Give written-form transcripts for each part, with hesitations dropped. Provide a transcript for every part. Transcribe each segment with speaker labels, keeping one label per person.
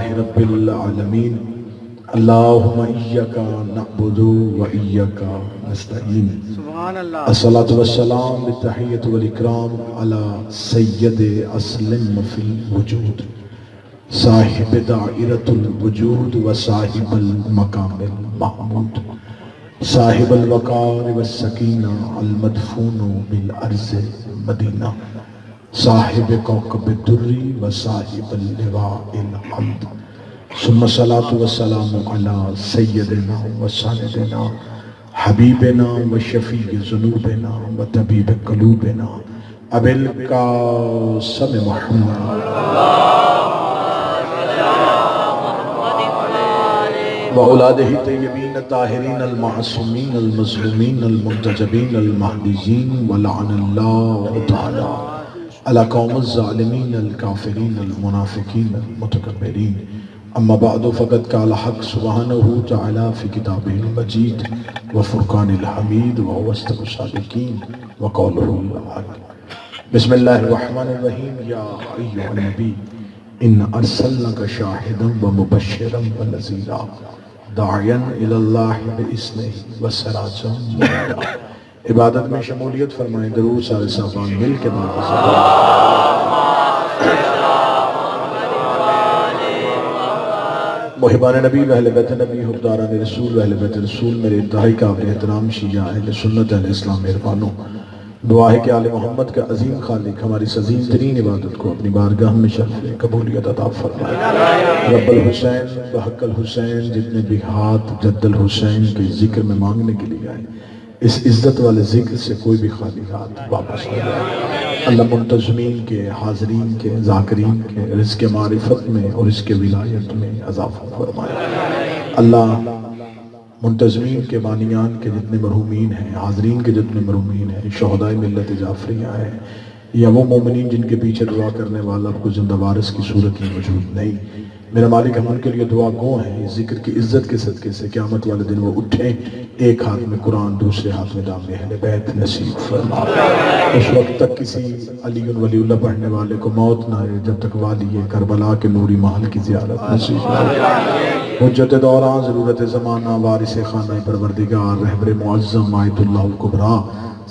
Speaker 1: لله رب العالمين اللهم إياك نعبد وإياك نستعين
Speaker 2: سبحان اللہ.
Speaker 1: الصلاة والسلام بالتحية والإكرام على سيد أسلم في الوجود صاحب دائرة الوجود وصاحب المقام المحمود صاحب الوقار والسكينة المدفون بالأرض مدينة صاحب كوكب الدر وصاحب اللواء الحمد ثم الصلاة والسلام على سيدنا وسندنا حبيبنا وشفيع ذنوبنا وطبيب قلوبنا أبي القاسم محمد وأولاده الطيبين الطاهرين المعصومين المظلومين المنتجبين المهديين ولعن الله تعالى على قوم الظالمين الكافرين المنافقين المتكبرين اما بعد فقد قال حق سبحانه وتعالى في كتابه المجيد وفرقان الحميد وهو أصدق الصادقين وقوله الحق بسم الله الرحمن الرحيم يا أيها النبي إن أرسلناك شاهدا ومبشرا ونذيرا داعيا إلى الله بإذنه وسراجا منيرا. عبادت میں شمولیت فرمائیں. درود سارے صاحبان مل کے محبان نبی و اہل بیت نبی حبداران رسول و اہل بیت رسول میرے انتہائی قابل احترام شیعہ اہل سنت اہل اسلام مہربانوں، دعا ہے کہ آل محمد کا عظیم خالق ہماری عظیم ترین عبادت کو اپنی بارگاہ میں شرف قبولیت عطا فرمائے. رب الحسین بحق الحسین جتنے بھی ہاتھ جد الحسین کے ذکر میں مانگنے کے لیے آئے، اس عزت والے ذکر سے کوئی بھی خالی ہاتھ واپس نہ جائے. اللہ منتظمین کے، حاضرین کے، ذاکرین کے رزق معرفت میں اور اس کے ولایت میں اضافہ فرمائے. اللہ منتظمین کے، بانیان کے جتنے مرحومین ہیں، حاضرین کے جتنے مرحومین ہیں، شہدائے ملت جعفریہ ہیں یا وہ مومنین جن کے پیچھے دعا کرنے والا اب کو زندہ وارث کی صورت میں موجود نہیں، میرا مالک ہم ان کے لیے دعا گو ہیں. اس ذکر کی عزت کے صدقے سے قیامت والے دن وہ اٹھیں، ایک ہاتھ میں قرآن دوسرے ہاتھ میں دام اہل بیت نصیب فرما. اس وقت تک کسی علی ولی اللہ پڑھنے والے کو موت نہ آئے جب تک والی کربلا کے نوری محل کی زیارت نصیب فرما. حجت دوران ضرورت زمانہ وارث خانہ پروردگار رہبر معظم آیت اللہ الکبریٰ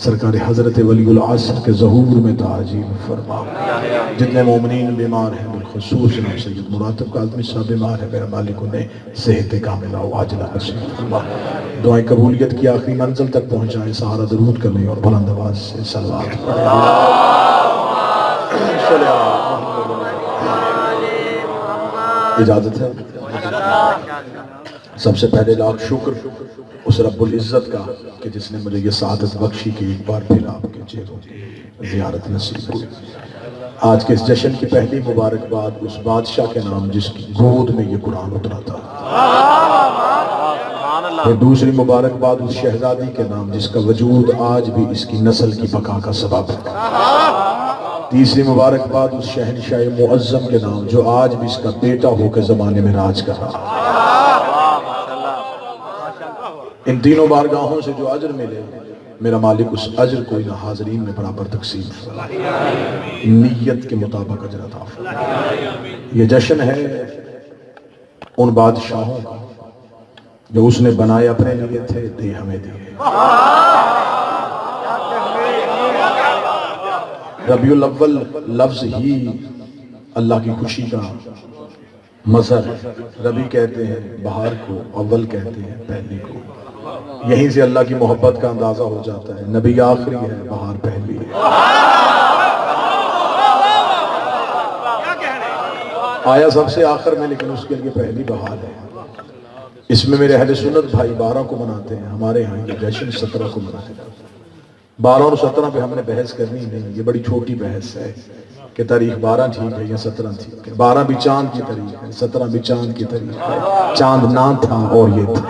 Speaker 1: سرکار حضرت ولی العصر کے ظہور میں تعجیل فرما. جتنے مومنین بیمار ہیں بالخصوص جناب سید مراتب کاظمی صاحب بیمار ہے، میرا مالک انہیں صحت کاملہ و عاجلہ نصیب فرما. دعائیں قبولیت کی آخری منزل تک پہنچائیں. سہارا درود کریں اور بلند آواز سے صلوات پڑھیں. اجازت ہے؟ سب سے پہلے لاکھ شکر اس رب العزت کا کہ جس نے مجھے یہ سعادت بخشی کہ ایک بار پھر آپ کے چہروں کی زیارت نصیب ہوئی. آج کے اس جشن کی پہلی مبارکباد اس بادشاہ کے نام جس کی گود میں یہ قرآن اترا تھا، اور دوسری مبارکباد اس شہزادی کے نام جس کا وجود آج بھی اس کی نسل کی بقا کا سبب ہے. تیسری مبارکباد اس شہنشاہ معظم کے نام جو آج بھی اس کا بیٹا ہو کے زمانے میں راج کر رہا ہے. ان تینوں بارگاہوں سے جو اجر ملے میرا مالک اس اجر کو ان حاضرین میں برابر تقسیم فرمائے، نیت کے مطابق اجر عطا فرمائے. یہ جشن ہے ان بادشاہوں کا جو اس نے بنائے اپنے لیے تھے، دے ہمیں دیے. ربیع الاول لفظ ہی اللہ کی خوشی کا مظہر ہے. ربی کہتے ہیں بہار کو، اول کہتے ہیں پہلی کو. یہیں سے اللہ کی محبت کا اندازہ ہو جاتا ہے. نبی آخری ہے، بہار پہلی ہے. آیا سب سے آخر میں لیکن اس کے لیے پہلی بہار ہے. اس میں میرے اہل سنت بھائی 12 کو مناتے ہیں، ہمارے ہاں یہ جشن 17 کو مناتے ہیں. 12 اور 17 پہ ہم نے بحث کرنی نہیں، یہ بڑی چھوٹی بحث ہے کہ تاریخ 12 ٹھیک ہے یا 17 ٹھیک ہے. 12 بھی چاند کی تاریخ ہے، 17 بھی چاند کی تاریخ ہے. چاند نہ تھا اور یہ تھا.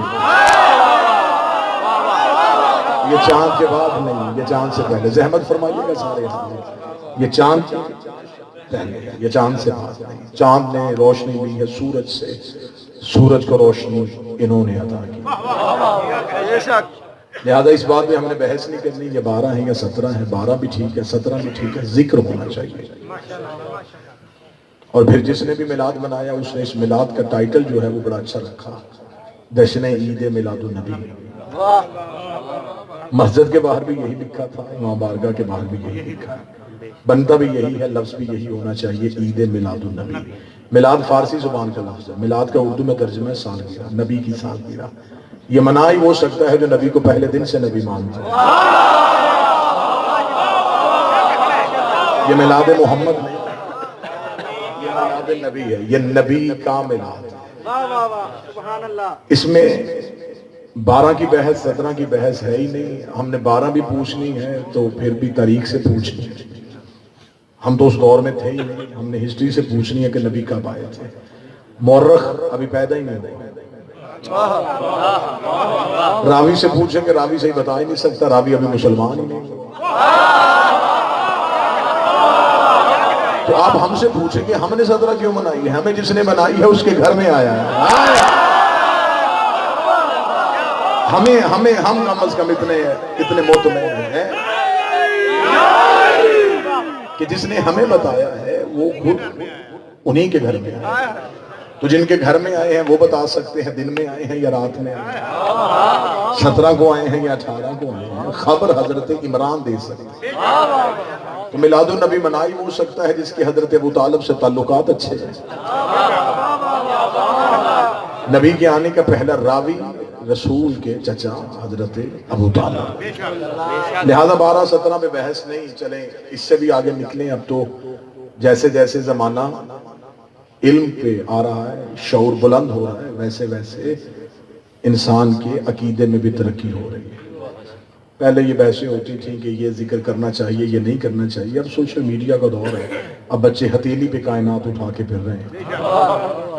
Speaker 1: یہ چاند کے بعد نہیں، یہ چاند سے پہلے. زحمت فرمائیے گا سارے حاضر. یہ چاند پہلے ہے، یہ چاند سے بعد نہیں. چاند نے روشنی لی ہے سورج سے، سورج کو روشنی انہوں نے عطا کی. لہذا اس بات میں ہم نے بحث نہیں کرنی یہ 12 ہیں یا 17 ہیں. 12 بھی ٹھیک ہے، 17 بھی ٹھیک ہے، ذکر ہونا چاہیے. اور پھر جس نے بھی میلاد منایا اس نے اس میلاد کا ٹائٹل جو ہے وہ بڑا اچھا رکھا، جشن عید میلاد النبی۔ مسجد کے باہر بھی یہی لکھا تھا، امام بارگاہ کے باہر بھی یہی لکھا ہے، بنتا بھی یہی ہے، لفظ بھی یہی ہونا چاہیے، عید میلاد النبی۔ میلاد فارسی زبان کا لفظ ہے، میلاد کا اردو میں ترجمہ ہے سالگرہ، نبی کی سالگرہ۔ یہ منا ہی ہو سکتا ہے جو نبی کو پہلے دن سے نبی مانتا ہے۔ یہ میلاد محمد نہیں، یہ میلاد نبی ہے، یہ نبی کا میلاد ہے۔ اس میں 12 کی بحث 17 کی بحث ہے ہی نہیں، ہم نے 12 بھی پوچھنی ہے تو پھر بھی تاریخ سے پوچھنی ہے، ہم تو اس دور میں تھے ہی نہیں، ہم نے ہسٹری سے پوچھنی ہے کہ نبی کب آئے تھے۔ مورخ ابھی پیدا ہی نہیں ہوئے، راوی سے پوچھیں کہ راوی صحیح بتا ہی نہیں سکتا، راوی ابھی مسلمان ہی نہیں۔ تو آپ ہم سے پوچھیں کہ ہم نے 17 کیوں منائی ہے؟ ہمیں جس نے منائی ہے اس کے گھر میں آیا ہے۔ ہم کم از کم اتنے مطمئن ہیں کہ جس نے ہمیں بتایا ہے وہ خود انہی کے گھر میں آیا ہے۔ تو جن کے گھر میں آئے ہیں وہ بتا سکتے ہیں دن میں آئے ہیں یا رات میں آئے ہیں، 17 کو آئے ہیں یا 18 کو آئے ہیں، خبر حضرت عمران دے سکتے ہیں۔ تو میلاد النبی منائی ہو سکتا ہے جس کے حضرت ابو طالب سے تعلقات اچھے ہیں۔ نبی کے آنے کا پہلا راوی رسول کے چچا حضرت ابو طالب، لہذا 12 17 میں بحث نہیں، چلیں اس سے بھی آگے نکلیں۔ اب تو جیسے جیسے زمانہ علم پہ آ رہا ہے، شعور بلند ہو رہا ہے، ویسے ویسے انسان کے عقیدے میں بھی ترقی ہو رہی ہے۔ پہلے یہ بحثیں ہوتی تھیں کہ یہ ذکر کرنا چاہیے یہ نہیں کرنا چاہیے، اب سوشل میڈیا کا دور ہے، اب بچے ہتھیلی پہ کائنات اٹھا کے پھر رہے ہیں،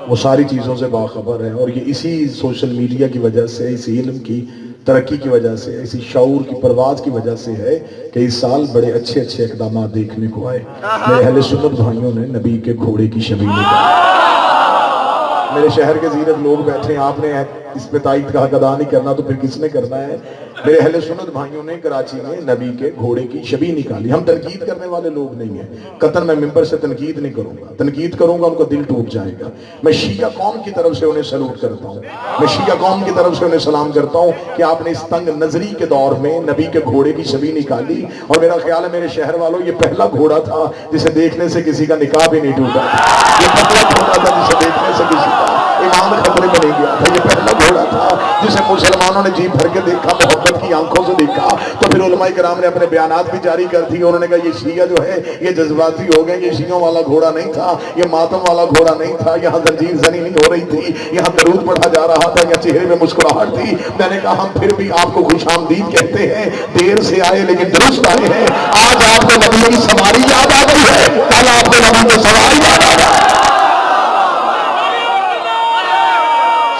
Speaker 1: وہ ساری چیزوں سے باخبر ہے، اور یہ اسی سوشل میڈیا کی وجہ سے، اسی علم کی ترقی کی وجہ سے، اسی شعور کی پرواز کی وجہ سے ہے کہ اس سال بڑے اچھے اچھے اقدامات دیکھنے کو آئے۔ میرے اہل سنت بھائیوں نے نبی کے گھوڑے کی شبیہ نکالی۔ میرے شہر کے زیرت لوگ بیٹھے ہیں، آپ نے اس پہ تائید کا حق ادا نہیں کرنا تو پھر کس نے کرنا ہے؟ میرے اہل سنت بھائیوں نے کراچی میں نبی کے گھوڑے کی شبیہ نکالی۔ ہم تنقید کرنے والے لوگ نہیں ہیں، قطعاً میں ممبر سے تنقید نہیں کروں گا، تنقید کروں گا ان کا دل ٹوٹ جائے گا۔ میں شیعہ قوم کی طرف سے انہیں سلوٹ کرتا ہوں، میں شیعہ قوم کی طرف سے انہیں سلام کرتا ہوں کہ آپ نے اس تنگ نظری کے دور میں نبی کے گھوڑے کی شبیہ نکالی، اور میرا خیال ہے میرے شہر والوں یہ پہلا گھوڑا تھا جسے دیکھنے سے کسی کا نکاح بھی نہیں ٹوٹا، یہ پہلا گھوڑا تھا جسے دیکھنے سے کسی کا ایمان خطرے میں نہیں گیا تھا، یہ پہلا گھوڑا تھا جسے مسلمانوں نے جی بھر کے دیکھا، محبت کی آنکھوں سے دیکھا۔ تو پھر علماء کرام نے اپنے بیانات بھی جاری کر دی، انہوں نے کہا یہ شیعہ جو ہے یہ جذباتی ہو گئے، یہ شیعوں والا گھوڑا نہیں تھا، یہ ماتم والا گھوڑا نہیں تھا، یہاں زنجیر زنی نہیں ہو رہی تھی، یہاں درود پڑھا جا رہا تھا، یا چہرے میں مسکراہٹ تھی۔ میں نے کہا ہم پھر بھی آپ کو خوش آمدید کہتے ہیں، دیر سے آئے لیکن درست آئے ہیں۔ آج آپ کو نبی کی سواری یاد آ گئی ہے، کل آپ کو نبی کی سواری یاد آ گئی۔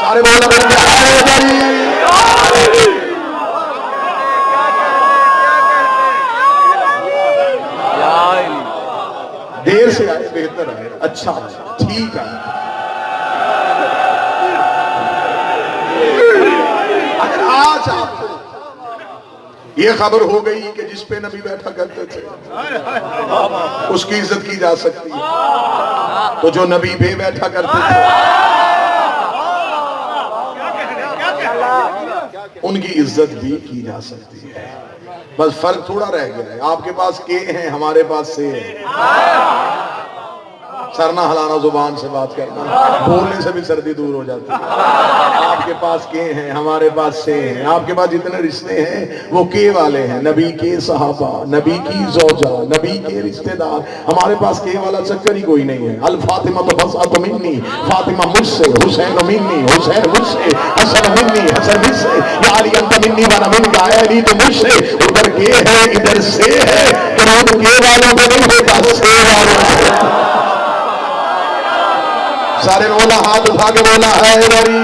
Speaker 1: سارے بولنا دیر سے آئے بہتر ہے، اچھا ہے، ٹھیک ہے۔ اگر آج آپ کو یہ خبر ہو گئی کہ جس پہ نبی بیٹھا کرتے تھے اس کی عزت کی جا سکتی ہے، تو جو نبی پہ بیٹھا کرتے تھے ان کی عزت بھی کی جا سکتی ہے۔ بس فرق تھوڑا رہ گیا ہے، آپ کے پاس کے ہیں، ہمارے پاس سے ہے۔ سر نہ ہلانا، زبان سے بات کرنا، بولنے سے بھی سردی دور ہو جاتی ہے۔ آپ کے پاس کے ہیں، ہمارے پاس سے ہیں، آپ کے پاس جتنے رشتے ہیں وہ کے والے ہیں، نبی کے صحابہ، نبی کی زوجہ، نبی کے رشتے دار۔ ہمارے پاس کے والا چکر ہی کوئی نہیں ہے۔ الفاطمہ تو بسعت منی، فاطمہ مجھ سے، حسین منی، حسین مجھ سے، حسن منی، حسن مجھ سے، یا علی انت منی وانا من کا، علی تو مجھ سے، ادھر کے ہے ادھر سے ہے، درود کے والوں میں نہیں ہوتا، سے والوں سے۔ سارے بولا، ہاتھ اٹھا کے بولا ہے بری۔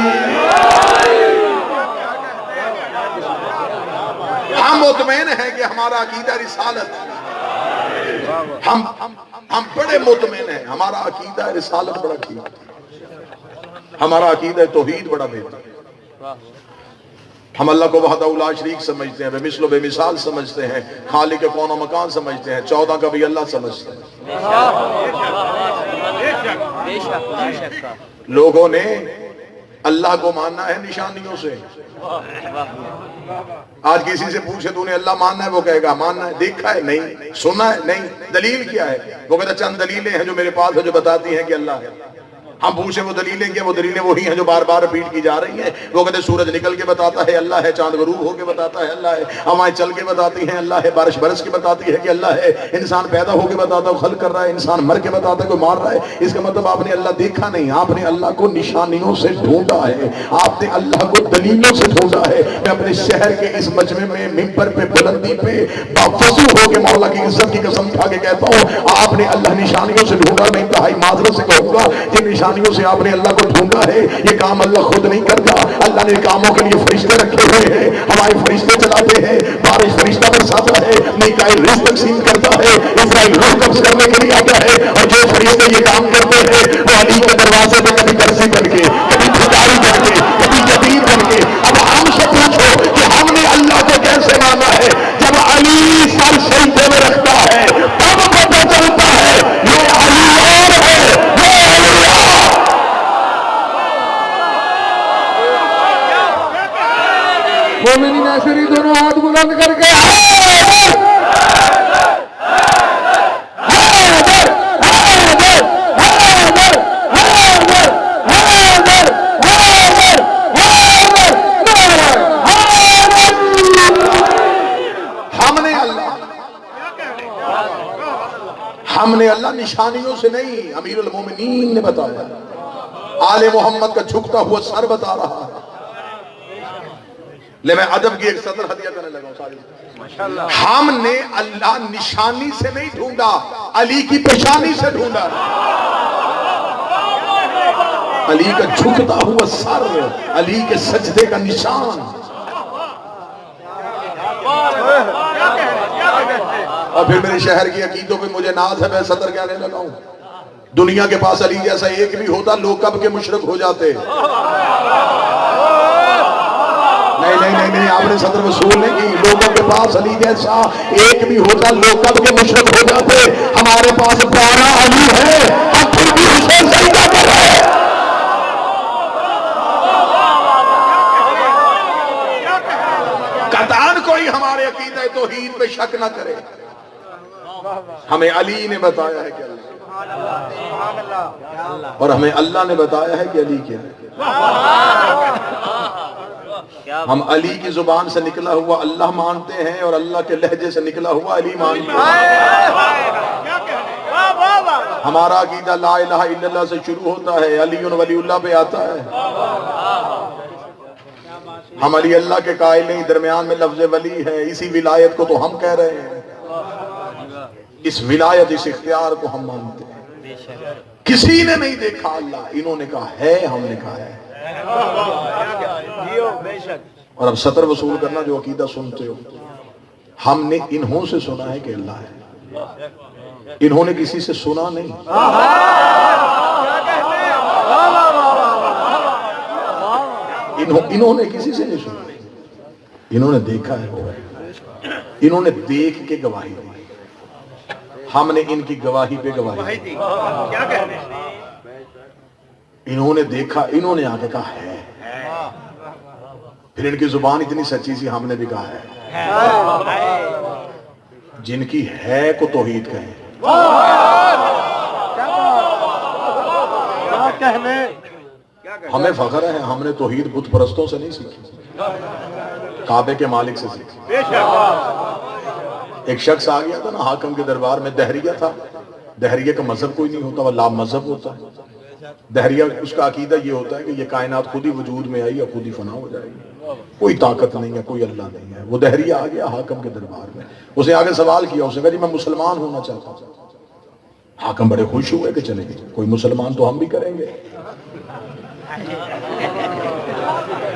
Speaker 1: ہم مطمئن ہیں کہ ہمارا عقیدہ رسالت، ہم بڑے مطمئن ہیں، ہمارا عقیدہ رسالت بڑا ٹھیک، ہمارا عقیدہ توحید بڑا بہتر۔ ہم اللہ کو وحدہ لا شریک سمجھتے ہیں، بے مثل و بے مثال سمجھتے ہیں، خالق کون و مکان سمجھتے ہیں، 14 کا بھی اللہ سمجھتے ہیں۔ لوگوں نے اللہ کو ماننا ہے نشانیوں سے. آج کسی سے پوچھے تو نے اللہ ماننا ہے, وہ کہے گا ماننا ہے. دیکھا ہے نہیں, سنا ہے نہیں, دلیل کیا ہے؟ وہ کہتا چند دلیلیں ہیں جو میرے پاس ہے جو بتاتی ہیں کہ اللہ ہے. ہم پوچھیں وہ دلیلیں کیا؟ وہ دلیلیں وہی ہیں جو بار بار ریپیٹ کی جا رہی ہیں. وہ کہتے سورج نکل کے بتاتا ہے اللہ ہے, چاند غروب ہو کے بتاتا ہے اللہ ہے, ہوائیں چل کے بتاتی ہیں اللہ ہے, بارش برس کے بتاتی ہے کہ اللہ ہے, انسان پیدا ہو کے بتاتا ہے خلق کر رہا ہے, انسان مر کے بتاتا ہے کوئی مار رہا ہے. اس کا مطلب آپ نے اللہ دیکھا نہیں, آپ نے اللہ کو نشانیوں سے ڈھونڈا ہے, آپ نے اللہ کو دلیلوں سے ڈھونڈا ہے. میں اپنے شہر کے اس مجمع میں ممبر پہ بلندی پہ باوضو ہو کے مولا کی عزت کی قسم کھا کے کہتا ہوں آپ نے اللہ نشانیوں سے ڈھونڈا. میں انتہائی معذرت سے کہوں گا جن نشانیوں سے آپ نے اللہ کو ڈھونڈا ہے یہ کام اللہ خود نہیں کرتا. اللہ نے کاموں کے لیے فرشتے رکھے ہوئے ہیں, ہمارے فرشتے چلاتے ہیں, بارش فرشتہ برساتا ہے, میکائیل رزق تقسیم کرتا ہے, اسرائیل روح قبض کرنے کے لیے آتا ہے. اور جو فرشتے یہ کام کرتے ہیں وہ علی کے دروازے پہ کبھی کرسی کر کے, کبھی بھکاری کر کے, کبھی یتیم بن کے. اب ہم سے پوچھو کہ ہم نے اللہ کو کیسے مانا ہے؟ جب علی سر سجدے میں رکھتا ہے تب پتہ چلتا ہے یہ علی اور ہے, یہ علی اور.
Speaker 2: مومنین ناصری دونوں ہاتھ بلند کر کے
Speaker 1: ہم نے اللہ نشانیوں سے نہیں, امیر المومنین نے بتایا, آل محمد کا جھکتا ہوا سر بتا رہا ہے. لے میں ادب کی ایک سطر ہدیہ کرنے لگا ہوں. ہم نے اللہ نشانی سے نہیں ڈھونڈا, علی کی پیشانی سے ڈھونڈا. علی کا جھکتا ہوا سر, علی کے سجدے کا نشان. اور پھر میرے شہر کی عقیدوں پہ مجھے ناز ہے, میں صدر کہنے لگا ہوں دنیا کے پاس علی جیسا ایک بھی ہوتا لوگ کب کے مشرک ہو جاتے. نہیں, آپ نے صدر وصول نہیں کی. لوگوں کے پاس علی جیسا ایک بھی ہوتا لوگ کب کے مشرک ہو جاتے. ہمارے پاس 12 علی ہے, ہم پھر بھی حسین سجدہ کر رہے ہیں. قطعاً کوئی ہمارے عقیدہ توحید پہ شک نہ کرے. ہمیں علی نے بتایا ہے کہ اللہ, اور ہمیں اللہ نے بتایا ہے کہ علی کیا ہے. ہم علی کی زبان سے نکلا ہوا اللہ مانتے ہیں اور اللہ کے لہجے سے نکلا ہوا علی مانتے ہیں. ہمارا عقیدہ لا الہ الا اللہ سے شروع ہوتا ہے, علی ولی اللہ پہ آتا ہے. ہم علی اللہ کے قائل نہیں, درمیان میں لفظ ولی ہے. اسی ولایت کو تو ہم کہہ رہے ہیں, اس ولایت اس اختیار کو ہم مانتے ہیں. کسی نے نہیں دیکھا اللہ, انہوں نے کہا ہے, ہم نے کہا ہے. اور اب سطر وصول کرنا جو عقیدہ سنتے ہو, ہم نے انہوں سے سنا ہے کہ اللہ ہے, انہوں نے کسی سے سنا نہیں. انہوں نے کسی سے نہیں سنا, انہوں نے دیکھا ہے, وہ ہے. انہوں نے دیکھ کے گواہی دی, ہم نے ان کی گواہی پہ گواہی دی. انہوں نے دیکھا, انہوں نے آگے کہا ہے, پھر ان کی زبان اتنی سچی سی, ہم نے بھی کہا ہے. جن کی ہے کو توحید کہیں. ہمیں فخر ہے, ہم نے توحید بت پرستوں سے نہیں سیکھی, کعبے کے مالک سے سیکھی. ایک شخص آ گیا تھا نا حاکم کے دربار میں, دہریہ تھا. دہریہ کا مذہب کوئی نہیں ہوتا, وہ لا مذہب ہوتا ہے. دہریہ اس کا عقیدہ یہ ہوتا ہے کہ یہ کائنات خود ہی وجود میں آئی اور خود ہی فنا ہو جائے گی, کوئی طاقت نہیں ہے, کوئی اللہ نہیں ہے. وہ دہریہ آ گیا حاکم کے دربار میں, اسے آگے سوال کیا, اسے کہا جی میں مسلمان ہونا چاہتا ہوں. حاکم بڑے خوش ہوئے کہ چلے گئے, کوئی مسلمان تو ہم بھی کریں گے.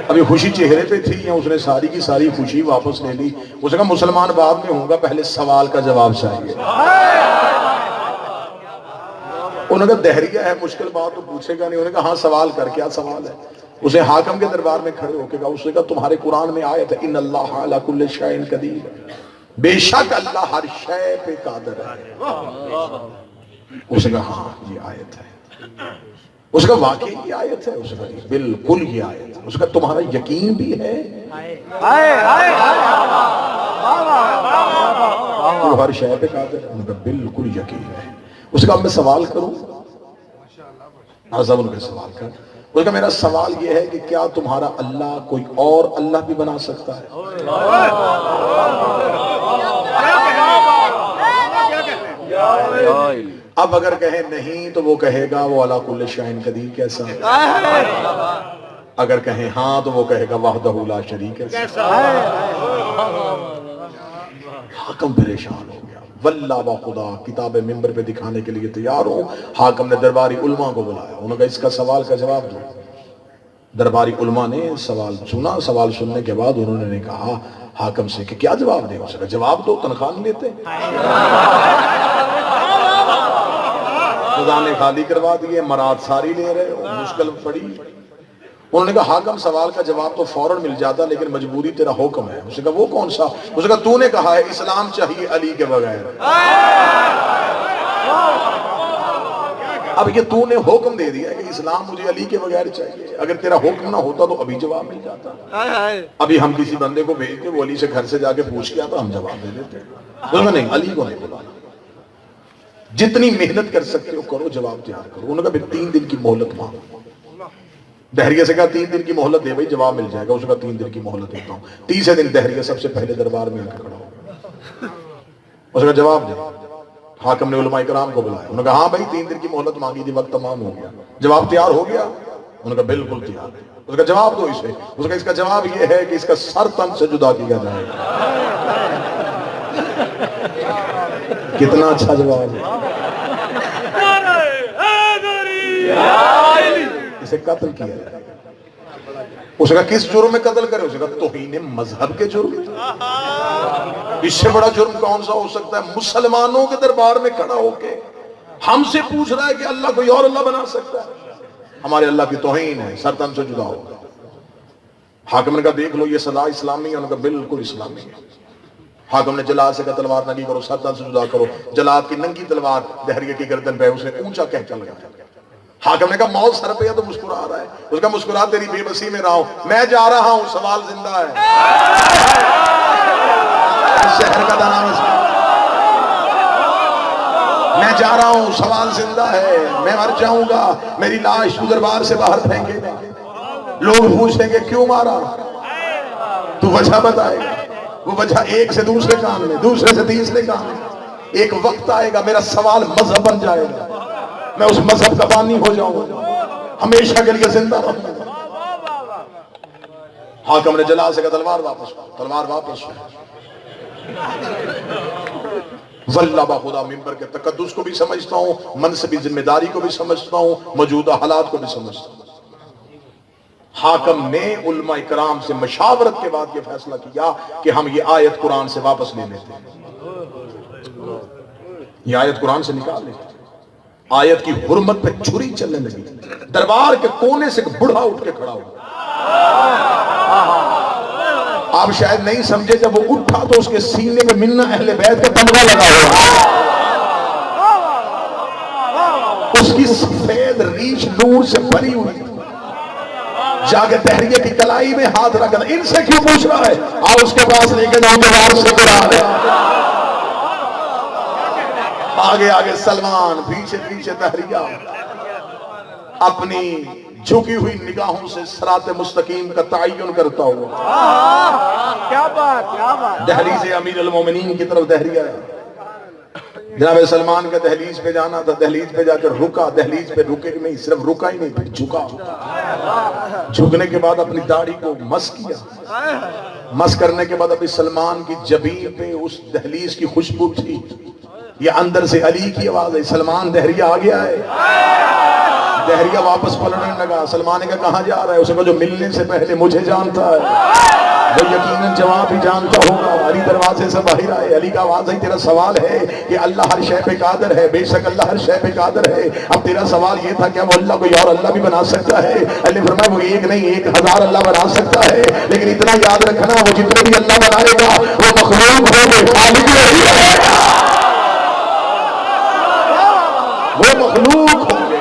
Speaker 1: ابھی خوشی چہرے پہ تھی, اس نے ساری کی ساری خوشی واپس لے لی. اسے کہا مسلمان بعد میں ہوں گا, پہلے سوال کا جواب چاہیے. انہوں نے کہا دہریہ ہے, مشکل بات تو پوچھے گا نہیں. انہوں نے کہا ہاں سوال کر, کیا سوال ہے؟ اسے حاکم کے دربار میں کھڑے ہو کے کہا, اس نے کہا تمہارے قرآن میں آیت ہے ان اللہ علی کل شیء قدیر, بے شک اللہ ہر شے پہ قادر ہے. اس نے کہا ہاں یہ آیت ہے. اس کا واقعی یہ آیت ہے، اس کا بالکل یہ آیت ہے، اس کا تمہارا یقین بھی ہے، وہ ہر شے پہ قادر ہے، ان کا بالکل یقین ہے۔ اس کا میں سوال کروں، آزم ان کا سوال کر، اس کا میرا سوال یہ ہے کہ کیا تمہارا اللہ کوئی اور اللہ بھی بنا سکتا ہے؟ اب اگر کہے نہیں تو وہ کہے گا وہ علی کل شیء قدیر کیسا، اگر کہیں ہاں تو وہ کہے گا وحدہ لا شریک کیسا۔ حاکم پریشان ہو گیا، واللہ با خدا کتاب ممبر پہ دکھانے کے لیے تیار ہوں۔ حاکم نے درباری علماء کو بلایا، انہوں نے کہا اس کا سوال کا جواب دو۔ درباری علماء نے سوال سنا، سوال سننے کے بعد انہوں نے کہا حاکم سے کہ کیا جواب دے، اس کا جواب دو، تنخواہ نہیں لیتے، خدا نے خالی کروا دیے، مراد ساری لے رہے ہو، مشکل پڑی۔ انہوں نے کہا حاکم سوال کا جواب تو فوراً مل جاتا لیکن مجبوری تیرا حکم ہے۔ اس نے کہا وہ کون سا؟ اس نے کہا تو نے کہا ہے اسلام چاہیے علی کے بغیر، اب یہ تو نے حکم دے دیا کہ اسلام مجھے علی کے بغیر چاہیے، اگر تیرا حکم نہ ہوتا تو ابھی جواب مل جاتا۔ ابھی ہم کسی بندے کو بھیج کے وہ علی سے گھر سے جا کے پوچھ کے آتا، ہم جواب دے دیتے۔ انہوں نے کہا نہیں، علی کو نہیں بلانا، جتنی محنت کر سکتے ہو کرو، جواب تیار کرو۔ انہوں نے کہا 3 دن کی مہلت مانگو۔ دہریہ سے کہا 3 دن کی مہلت دے بھائی، جواب مل جائے گا۔ اس کا 3 دن کی مہلت دیتا ہوں۔ 30 دن دہریہ سب سے پہلے دربار میں آ کے کھڑا ہو، اس کا جواب دے۔ حاکم نے علماء کرام کو بلایا، انہوں نے کہا ہاں بھائی 3 دن کی مہلت مانگی تھی، وقت تمام ہو گیا، جواب تیار ہو گیا؟ انہوں نے کہا بالکل تیار ہے۔ اس کا جواب دو اسے۔ اس کا اس کا جواب یہ ہے کہ اس کا سر تن سے جدا کیا جائے گا۔ کتنا اچھا جواب ہے، اسے قتل کیا جائے۔ اس کا کس جرم میں قتل کرے؟ اس کا توہین مذہب کے جرم۔ اس سے بڑا جرم کون سا ہو سکتا ہے؟ مسلمانوں کے دربار میں کھڑا ہو کے ہم سے پوچھ رہا ہے کہ اللہ کوئی اور اللہ بنا سکتا ہے؟ ہمارے اللہ کی توہین ہے، سر تن سے جدا ہوگا۔ حاکم نے کہا دیکھ لو یہ سزا اسلامی ہے؟ انہوں نے کہا بالکل اسلامی ہے۔ حاکم نے جلاد سے کہا تلوار ننگی کرو، سر تن سے جدا کرو۔ جلاد کی ننگی تلوار دہریہ کی گردن پہ اسے اونچا کہہ چل گیا۔ حاکم نے کہا موت سر پہ ہے تو مسکرا رہا ہے۔ اس کا مسکرا تیری بے بسی میں رہا ہوں، میں جا رہا ہوں، سوال زندہ ہے۔ شہر کا نام میں جا رہا ہوں، سوال زندہ ہے، میں مر جاؤں گا، میری لاش تو دربار سے باہر پھینکے گا، لوگ پوچھیں گے کیوں مارا، تو وجہ بتائے گا۔ وہ وجہ ایک سے دوسرے کام میں، دوسرے سے تیسرے کام میں۔ ایک وقت آئے گا میرا سوال مذہب بن جائے گا، میں اس مذہب کا بانی ہو جاؤں گا، ہمیشہ کے لیے زندہ رہوں گا۔ حاکم نے جلال سے کہا تلوار واپس، تلوار واپس۔ واللہ با خدا ممبر کے تقدس کو بھی سمجھتا ہوں، منصبی ذمہ داری کو بھی سمجھتا ہوں، موجودہ حالات کو بھی سمجھتا ہوں۔ حاکم نے علماء کرام سے مشاورت کے بعد یہ فیصلہ کیا کہ ہم یہ آیت قرآن سے واپس لے لیتے ہیں، یہ آیت قرآن سے نکال لیتے ہیں۔ آیت کی حرمت پہ چھری چلنے لگی۔ دربار کے کونے سے ایک بڑھا اٹھ کے کھڑا ہوا۔ آپ شاید نہیں سمجھے، جب وہ اٹھا تو اس کے سینے میں منا اہل بیت کا تمغہ لگا ہوا، اس کی سفید ریش نور سے بھری ہوئی۔ جا کے دہریہ کی کلائی میں ہاتھ رکھا، ان سے کیوں پوچھ رہا ہے؟ آؤ اس کے پاس لے کے نامدار سے قرآن ہے۔ آگے آگے سلمان، پیچھے پیچھے دہریہ، اپنی جھکی ہوئی نگاہوں سے صراط مستقیم کا تعین کرتا ہوا
Speaker 2: کیا بات
Speaker 1: دہلیز امیر المومنین کی طرف دہریہ ہے۔ جناب سلمان کا دہلیز پہ جانا تھا، دہلیز پہ جا کر رکا، دہلیز پہ رکے نہیں، صرف رکا ہی نہیں، پھر جھکا۔ جھکنے کے بعد اپنی داڑھی کو مس کیا، مس کرنے کے بعد ابھی سلمان کی جبین پہ اس دہلیز کی خوشبو تھی۔ یہ اندر سے علی کی آواز ہے، سلمان دہریہ آ گیا ہے۔ دہریہ واپس پلٹنے لگا۔ سلمان نے کہا کہاں جا رہا ہے؟ اسے کہا جو ملنے سے پہلے مجھے جانتا ہے وہ یقیناً جواب بھی جانتا ہوگا۔ علی دروازے سے باہر آئے، علی کا آواز ہے تیرا سوال ہے کہ اللہ ہر شے پہ قادر ہے، بے شک اللہ ہر شے پہ قادر ہے، اب تیرا سوال یہ تھا کیا وہ اللہ کوئی اور اللہ بھی بنا سکتا ہے؟ علی نے فرمایا وہ ایک نہیں 1000 اللہ بنا سکتا ہے، لیکن اتنا یاد رکھنا وہ جتنے بھی اللہ بنائے گا وہ مخلوق ہوں گے، خالق نہیں رہے گا، وہ مخلوق ہوں گے،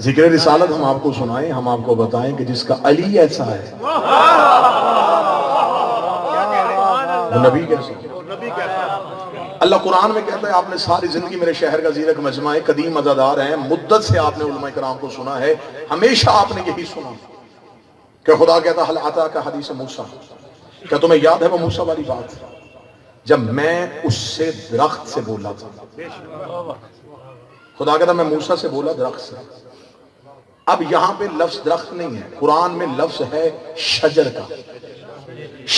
Speaker 1: ذکر رسالت ہم آپ کو سنائیں، ہم آپ کو بتائیں کہ جس کا علی ایسا ہے وہ نبی کیسا ہے؟ اللہ قرآن میں کہتا ہے آپ نے ساری زندگی میرے شہر کا زیرک مجمع قدیم عزادار ہیں، مدت سے آپ نے علماء کرام کو سنا ہے، ہمیشہ آپ نے یہی سنا کہ خدا کہتا حل عطا کا حدیث موسیٰ، کیا تمہیں یاد ہے وہ موسیٰ والی بات جب میں اس سے درخت سے بولا تھا؟ خدا کہتا میں موسیٰ سے بولا درخت سے. اب یہاں پہ لفظ درخت نہیں ہے، قرآن میں لفظ ہے شجر کا.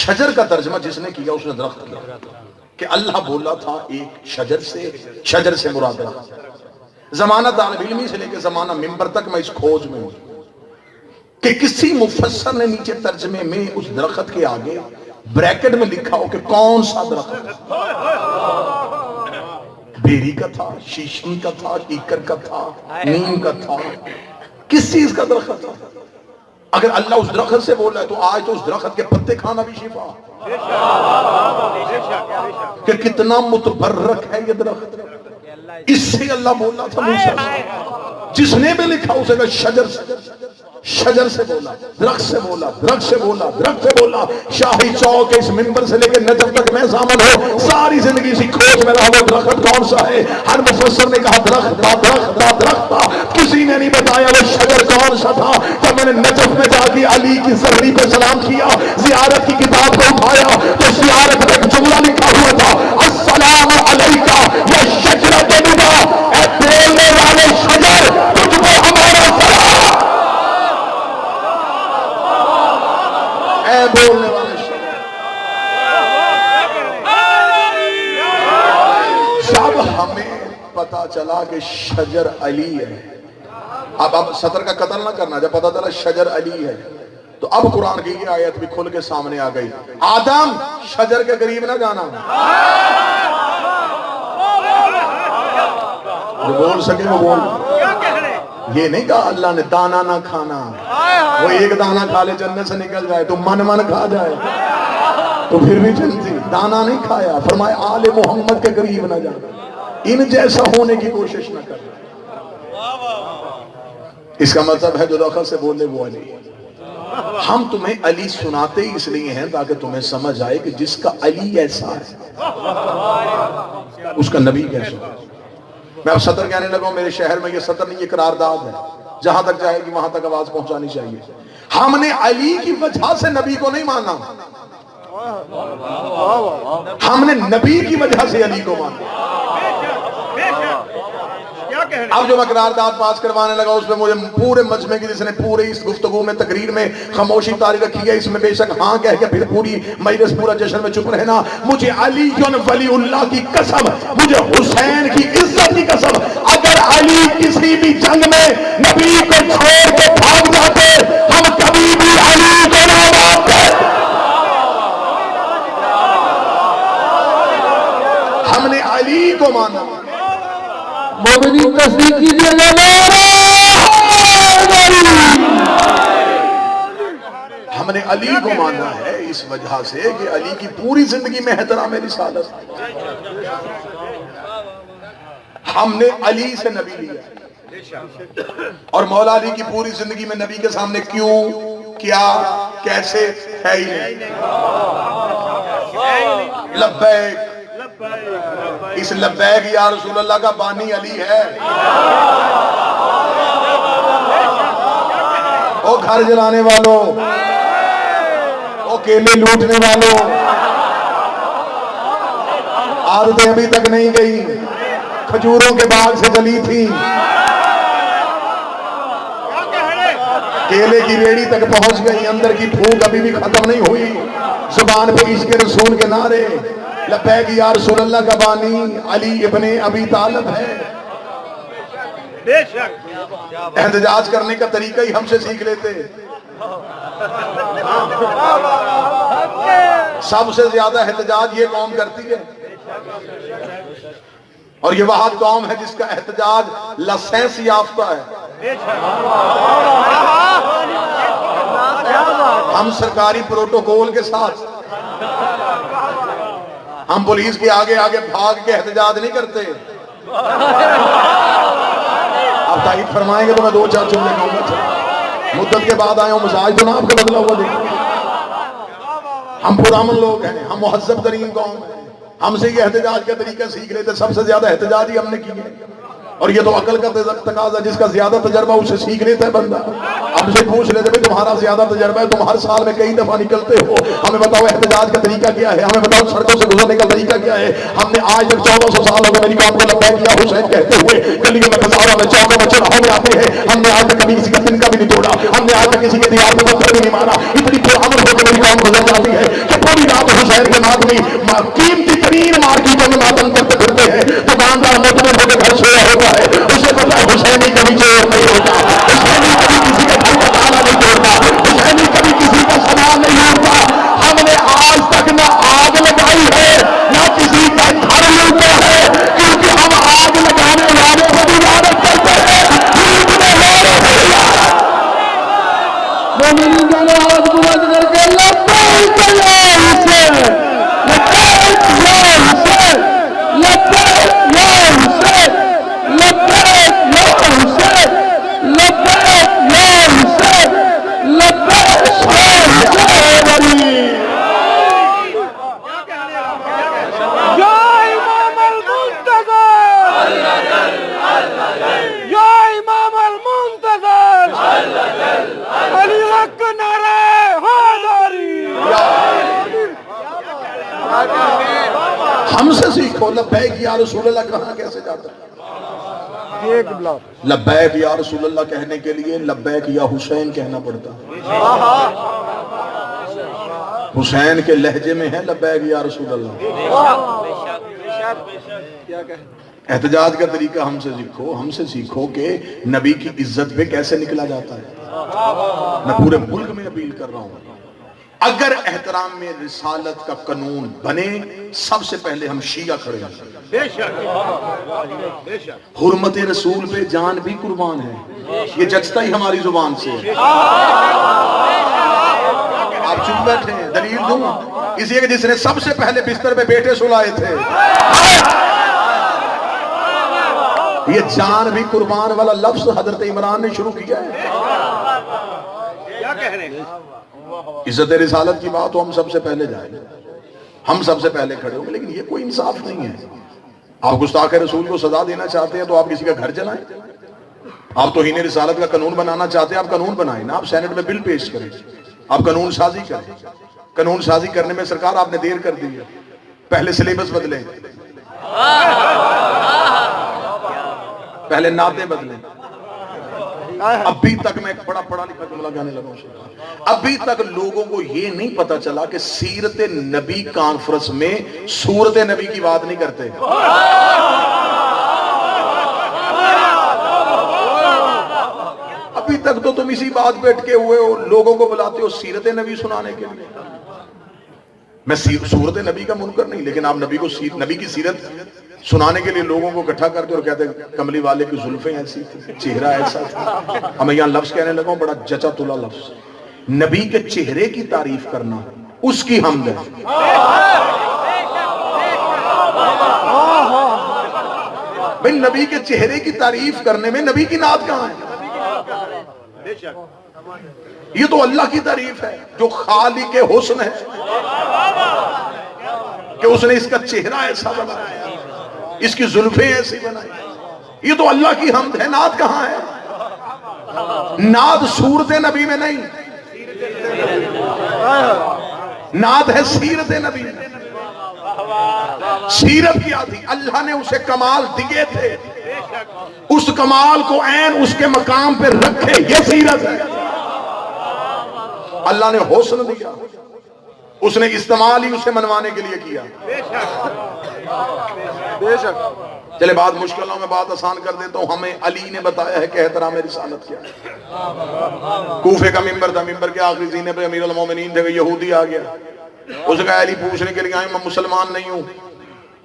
Speaker 1: شجر کا ترجمہ جس نے کیا اس نے درخت کیا کہ اللہ بولا تھا ایک شجر سے، شجر سے مراد درخت. زمانہ طالب علمی سے لے کے زمانہ منبر تک میں اس کھوج میں ہوں کہ کسی مفسر نے نیچے ترجمے میں اس درخت کے آگے بریکٹ میں لکھا ہو کہ کون سا درخت، بیری کا تھا، شیشم کا تھا، کیکر کا تھا، نیم کا تھا، کس چیز کا درخت تھا. اگر اللہ اس درخت سے بولا ہے تو آج تو اس درخت کے پتے کھانا بھی شفا کہ کتنا متبرک ہے یہ درخت. اس سے اللہ بولا تھا موسیٰ سے، جس نے بھی لکھا اسے کہ شجر سے، شجر سے بولا، درخت سے بولا، درخت سے بولا، درخت سے بولا. شاہی چوک اس منبر سے لے کے نجف تک میں سامن ہو، ساری زندگی اسی کھوج میں رہا وہ درخت کون سا ہے. ہر مفسر نے کہا درخت تھا، درخت تھا، درخت تھا، کسی نے نہیں بتایا وہ شجر کون سا تھا. جب میں نے نجف میں جا کے علی کی زہری پہ سلام کیا، زیارت کی کتاب کو اٹھایا تو زیارت میں ایک جملہ لکھا ہوا تھا السلام علیکہ یا شجرۃ ندا، اے بولنے والے شجر تجھ کو ہمارا سلام. اے بولنے والے شجر. جب ہمیں پتا چلا کہ شجر علی ہے، اب صدر کا قتل نہ کرنا، جب پتا چلا شجر علی ہے تو اب قرآن کی یہ آیت بھی کھل کے سامنے آ گئی آدم شجر کے قریب نہ جانا. جو بول سکے وہ بول. یہ نہیں کہا اللہ نے دانا نہ کھانا، وہ ایک دانا کھا لے جنت سے نکل جائے تو من من کھا جائے تو پھر بھی جنتی. دانا نہیں کھایا، فرمایا آل محمد کے قریب نہ جانا، ان جیسا ہونے کی کوشش نہ کرنا. اس کا مطلب ہے جو دخل سے بولے وہ علی. ہم تمہیں علی سناتے ہی اس لیے ہیں تاکہ تمہیں سمجھ آئے کہ جس کا علی ایسا ہے اس کا نبی کیسا ہے. میں اب سطر کہنے لگا ہوں، میرے شہر میں یہ سطر نہیں، یہ قرارداد ہے، جہاں تک جائے گی وہاں تک آواز پہنچانی چاہیے. ہم نے علی کی وجہ سے نبی کو نہیں مانا، ہم نے نبی کی وجہ سے علی کو مانا. اب جو میں قرارداد پاس کروانے لگا اس میں مجھے پورے مجمع کی، جس نے پورے اس گفتگو میں تقریر میں خاموشی طاری رکھی ہے، اس میں بے شک ہاں کہہ کے پھر پوری مجلس پورا جشن میں چپ رہنا. مجھے علی ولی اللہ کی قسم، مجھے حسین کی عزت کی قسم، اگر علی کسی بھی جنگ میں نبی کو چھوڑ کے بھاگ جاتے ہم کبھی بھی علی کو نہ مانتے. ہم نے علی کو مانا.
Speaker 2: مومنین تصدیق کیجئے
Speaker 1: ہم نے علی کو مانا ہے اس وجہ سے کہ علی کی پوری زندگی میں احترام رسالت. ہم نے علی سے نبی لیا اور مولا علی کی پوری زندگی میں نبی کے سامنے کیوں، کیا، کیسے ہے ہی نہیں. لبیک، اس لبیک یا رسول اللہ کا بانی علی ہے. او گھر جلانے والوں، او کیلے لوٹنے والوں، عادتیں ابھی تک نہیں گئی، کھجوروں کے باغ سے جلی تھی، کیلے کی ریڑی تک پہنچ گئی، اندر کی بھوک ابھی بھی ختم نہیں ہوئی، زبان پہ عشق رسول کے نعرے. لبیک یا رسول اللہ کا بانی علی ابن ابی طالب ہے. احتجاج کرنے کا طریقہ ہی ہم سے سیکھ لیتے. سب سے زیادہ احتجاج یہ قوم کرتی ہے اور یہ وہ قوم ہے جس کا احتجاج لائسنس یافتہ ہے. ہم سرکاری پروٹوکول کے ساتھ، ہم پولیس کے آگے آگے بھاگ کے احتجاج نہیں کرتے. اب تائید فرمائیں گے تو میں دو چار جملے کہوں گا. مدت کے بعد آئے ہوں، مزاج تو نہ آپ کا بدلا ہوا دیکھیں. ہم پرامن لوگ ہیں، ہم مہذب ترین قوم ہیں. ہم سے یہ احتجاج کا طریقہ سیکھ رہے تھے. سب سے زیادہ احتجاج ہی ہم نے کیے، اور یہ تو عقل کا تقاضا، جس کا زیادہ تجربہ اسے سیکھ لیتا ہے بندہ. ہم سے پوچھ لیتے ہیں تمہارا زیادہ تجربہ ہے، تم ہر سال میں کئی دفعہ نکلتے ہو، ہمیں بتاؤ احتجاج کا طریقہ کیا ہے، ہمیں بتاؤ سڑکوں سے گزرنے کا طریقہ کیا ہے. ہم نے آج تک 1400 سال ہو گئے میری کام کو لبیک یا حسین کہتے ہوئے گلیوں میں خزانوں میں چوکوں میں چوراہوں میں آتے ہیں. ہم نے آج تک کبھی کسی کا دن کا بھی نہیں توڑا، ہم نے آج تک کسی کے دیوار پہ پتھر بھی نہیں مارا. اتنی پرامن ہو کے میری کام گزر جاتی ہے کہ پوری رات حسین کے ماتمی قیمتی ترین مارکیٹوں میں ماتم کرتے پھرتے ہیں. دکاندار مطمئن ہو کے گھر سویا ہوتا ہے، اسے پتا ہے حسینی کبھی چور نہیں ہوتا، حسینی کبھی کسی کا گھر کا تالا نہیں توڑتا، حسینی کبھی کسی کا سامان نہیں ہوتا. ہم نے آج تک نہ آگ لگائی ہے نہ کسی کا گھر لوٹا ہے، کیونکہ ہم آگ لگانے والے کو بھی عبادت کرتے ہیں.
Speaker 2: مومنین کا آواز بلند کر کے لبیک یا حسین، لبیک یا حسین، لبیک یا حسین، لبیک یا حسین، لبیک یا حسین، لبیک یا حسین علی. یا امام المنتظر، یا امام المنتظر، علی حق نعرہ حیدری.
Speaker 1: ہم سے سیکھو لبیک یا رسول اللہ کہاں کیسے جاتا ہے. لبیک یا رسول اللہ کہنے کے لیے لبیک یا حسین کہنا پڑتا ہے. حسین کے لہجے میں ہے لبیک یا رسول اللہ. احتجاج کا طریقہ ہم سے سیکھو، ہم سے سیکھو کہ نبی کی عزت پہ کیسے نکلا جاتا ہے. میں پورے ملک میں اپیل کر رہا ہوں، اگر احترام میں رسالت کا قانون بنے سب سے پہلے ہم شیعہ کھڑے ہیں. حرمت رسول پہ جان بھی قربان ہے، یہ جچتا ہی ہماری زبان سے ہے. آپ چپ بیٹھے ہیں، دلیل دوں. اس لیے کہ جس نے سب سے پہلے بستر پہ بیٹے سلائے تھے، یہ جان بھی قربان والا لفظ حضرت عمران نے شروع کیا ہے. عزت رسالت کی بات تو ہم سب سے پہلے جائیں گے، ہم سب سے پہلے کھڑے ہوں گے. لیکن یہ کوئی انصاف نہیں ہے. آپ گستاخ رسول کو سزا دینا چاہتے ہیں تو آپ کسی کا گھر جلائیں. آپ توہین رسالت کا قانون بنانا چاہتے ہیں، آپ قانون بنائیں نا. آپ سینٹ میں بل پیش کریں، آپ قانون سازی کریں. قانون سازی کرنے میں سرکار آپ نے دیر کر دی ہے. پہلے سلیبس بدلیں، پہلے نعتیں بدلیں. ابھی تک میں ایک بڑا پڑھا لکھا جملہ کہنے لگا ہوں، ابھی تک لوگوں کو یہ نہیں پتا چلا کہ سیرت نبی کانفرنس میں سورت نبی کی بات نہیں کرتے. ابھی تک تو تم اسی بات پہ اٹکے ہوئے ہو، لوگوں کو بلاتے ہو سیرت نبی سنانے کے لیے. میں سورت نبی کا منکر نہیں، لیکن آپ نبی کی سیرت سنانے کے لیے لوگوں کو اکٹھا کرتے اور کہتے ہیں کملی والے کی زلفیں ایسی تھی، چہرہ ایسا تھا. ہمیں یہاں لفظ کہنے لگا ہوں بڑا جچا تلا لفظ. نبی کے چہرے کی تعریف کرنا اس کی حمد ہے. بھئی نبی کے چہرے کی تعریف کرنے میں نبی کی نعت کہاں ہے؟ یہ تو اللہ کی تعریف ہے جو خالق حسن ہے کہ اس نے اس کا چہرہ ایسا بنایا، اس کی زلفیں ایسی بنائی. یہ تو اللہ کی حمد ہے. نعت کہاں ہے؟ نعت سورت نبی میں نہیں، نعت ہے سیرت نبی میں. سیرت کیا تھی؟ اللہ نے اسے کمال دیے تھے، اس کمال کو عین اس کے مقام پہ رکھے، یہ سیرت ہے. اللہ نے حسن دیا، اس نے استعمال ہی اسے منوانے کے لیے کیا. بے شک. چلے بات مشکلوں میں بات آسان کر دیتا ہوں. ہمیں علی نے بتایا ہے کہ احترام رسالت کیا ہے. کوفے کا ممبر تھا، ممبر کے آخری زینے پہ امیر المومنین تھے، یہودی آ گیا. اس نے کہا علی پوچھنے کے لیے آئے، میں مسلمان نہیں ہوں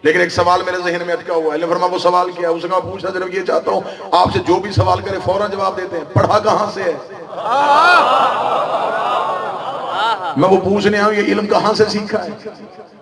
Speaker 1: لیکن ایک سوال میرے ذہن میں اٹکا ہوا ہے. فرمایا وہ سوال کیا؟ اس نے کہا پوچھنا صرف یہ چاہتا ہوں آپ سے جو بھی سوال کرے فوراً جواب دیتے ہیں، پڑھا کہاں سے ہے؟ میں وہ پوچھنے آؤں یہ علم کہاں سے سیکھا ہے؟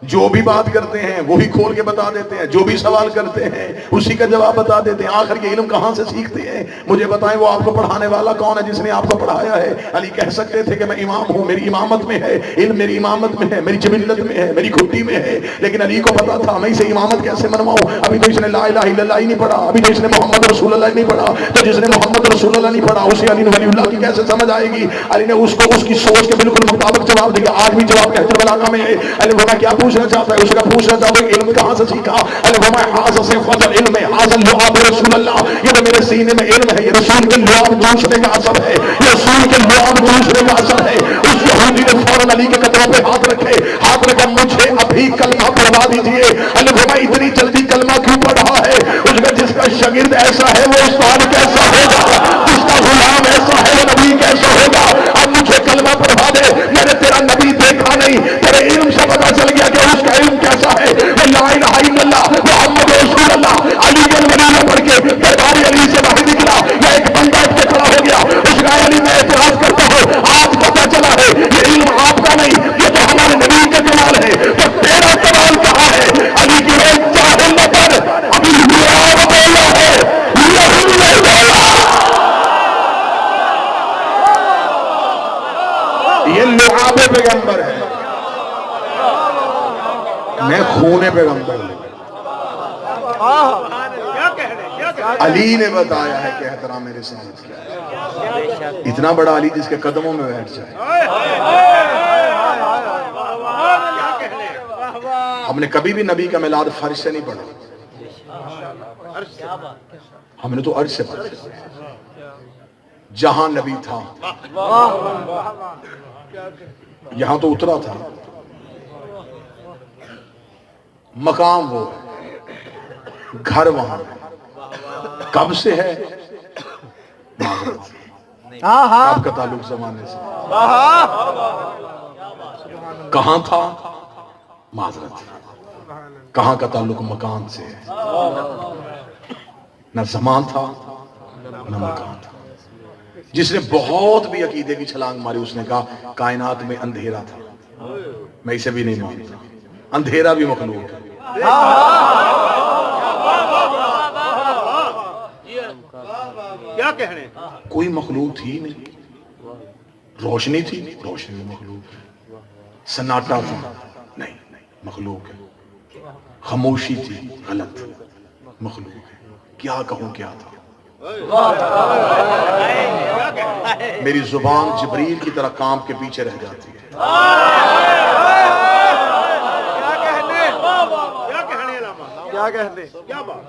Speaker 1: جو بھی بات کرتے ہیں وہی کھول کے بتا دیتے ہیں, جو بھی سوال کرتے ہیں اسی کا جواب بتا دیتے ہیں. آخر یہ علم کہاں سے سیکھتے ہیں؟ مجھے بتائیں وہ آپ کو پڑھانے والا کون ہے جس نے آپ کو پڑھایا ہے؟ علی کہہ سکتے تھے کہ میں امام ہوں, میری امامت میں ہے, علم میری امامت میں ہے, میری جبلت میں ہے, میری گھٹی میں ہے, لیکن علی کو پتا تھا میں اسے امامت کیسے منواؤں. ابھی تو اس نے لا الہ الا اللہ ہی نہیں پڑھا, ابھی تو اس نے محمد رسول اللہ نہیں پڑھا, تو جس نے محمد رسول اللہ نہیں پڑھا اسے علی ولی اللہ کی کیسے سمجھ آئے گی؟ علی نے اس کو اس کی سوچ کے بالکل مطابق جواب دیا. آج بھی جواب نہج البلاغہ میں ہے. علی فرمایا کیا پوچھنا چاہتا ہے؟ اس کا پوچھنا چاہتا ہے علم کہاں سے سیکھا؟ علی فرمایا حاضر سے فضل علم ہے, حاضر لعاب رسول اللہ, یہ تو میرے سینے میں علم ہے, یہ رسول کے لعاب دوسرے کا اثر ہے, یہ رسول کے لعاب دوسرے کا اثر ہے. اس یہودی نے فوراً علی کے قدموں پہ ہاتھ رکھے, ہاتھ رکھا مجھے ابھی کلمہ پڑھوا دیجئے. علی فرمایا اتنی جلدی کلمہ کیوں پڑھ رہا ہے؟ اس کا جس کا شاگرد ایسا ہے وہ استاد کیسا ہوگا, جس کا غلام ایسا ہے وہ نبی کیسا ہوگا. اب مجھے کلمہ پڑھا دے, میں نے تیرا نبی دیکھا نہیں, تیرے علم سے پتا چل گیا کہ اس کا علم کیسا ہے. وہ لا الہ الا اللہ محمد رسول اللہ علی الولی نے پڑھ کے دربار علی سے باہر نکلا. یا ایک بندہ اٹھ کے کھڑا ہو گیا, اس کا علی میں اعتراض کرتا ہوں, آج پتا چلا ہے یہ علم آپ کا نہیں, یہ تو ہمارے نبی کا کمال ہے, تو تیرا کمال کہاں ہے؟ علی کی ایک جاہل نہ پر ابھی لعاب بولا ہے, یہ لعاب پیغمبر ہے, میں خون پیغمبر ہوں. علی نے بتایا ہے کہ احترام رسالت کیا ہے. اتنا بڑا علی جس کے قدموں میں بیٹھ جائے. ہم نے کبھی بھی نبی کا میلاد فرش سے نہیں پڑھا, ہم نے تو عرش سے پڑھا. جہاں نبی تھا یہاں تو اترا تھا, مقام وہ ہے, گھر وہاں ہے. کب سے ہے؟ کب کا تعلق زمانے سے. کہاں تھا؟ معذرت. کہاں کا تعلق مکان سے ہے. نہ زمان تھا نہ مکان تھا. جس نے بہت بھی عقیدے کی چھلانگ ماری اس نے کہا کائنات میں اندھیرا تھا. میں اسے بھی نہیں مانتا, اندھیرا بھی مخلوق ہے.
Speaker 2: کیا کہنے,
Speaker 1: کوئی مخلوق تھی نہیں. روشنی تھی, روشنی بھی مخلوق ہے. سناٹا تھا, نہیں مخلوق ہے. خاموشی تھی, غلط, مخلوق ہے. کیا کہوں کیا تھا. میری زبان جبریل کی طرح کام کے پیچھے رہ جاتی ہے.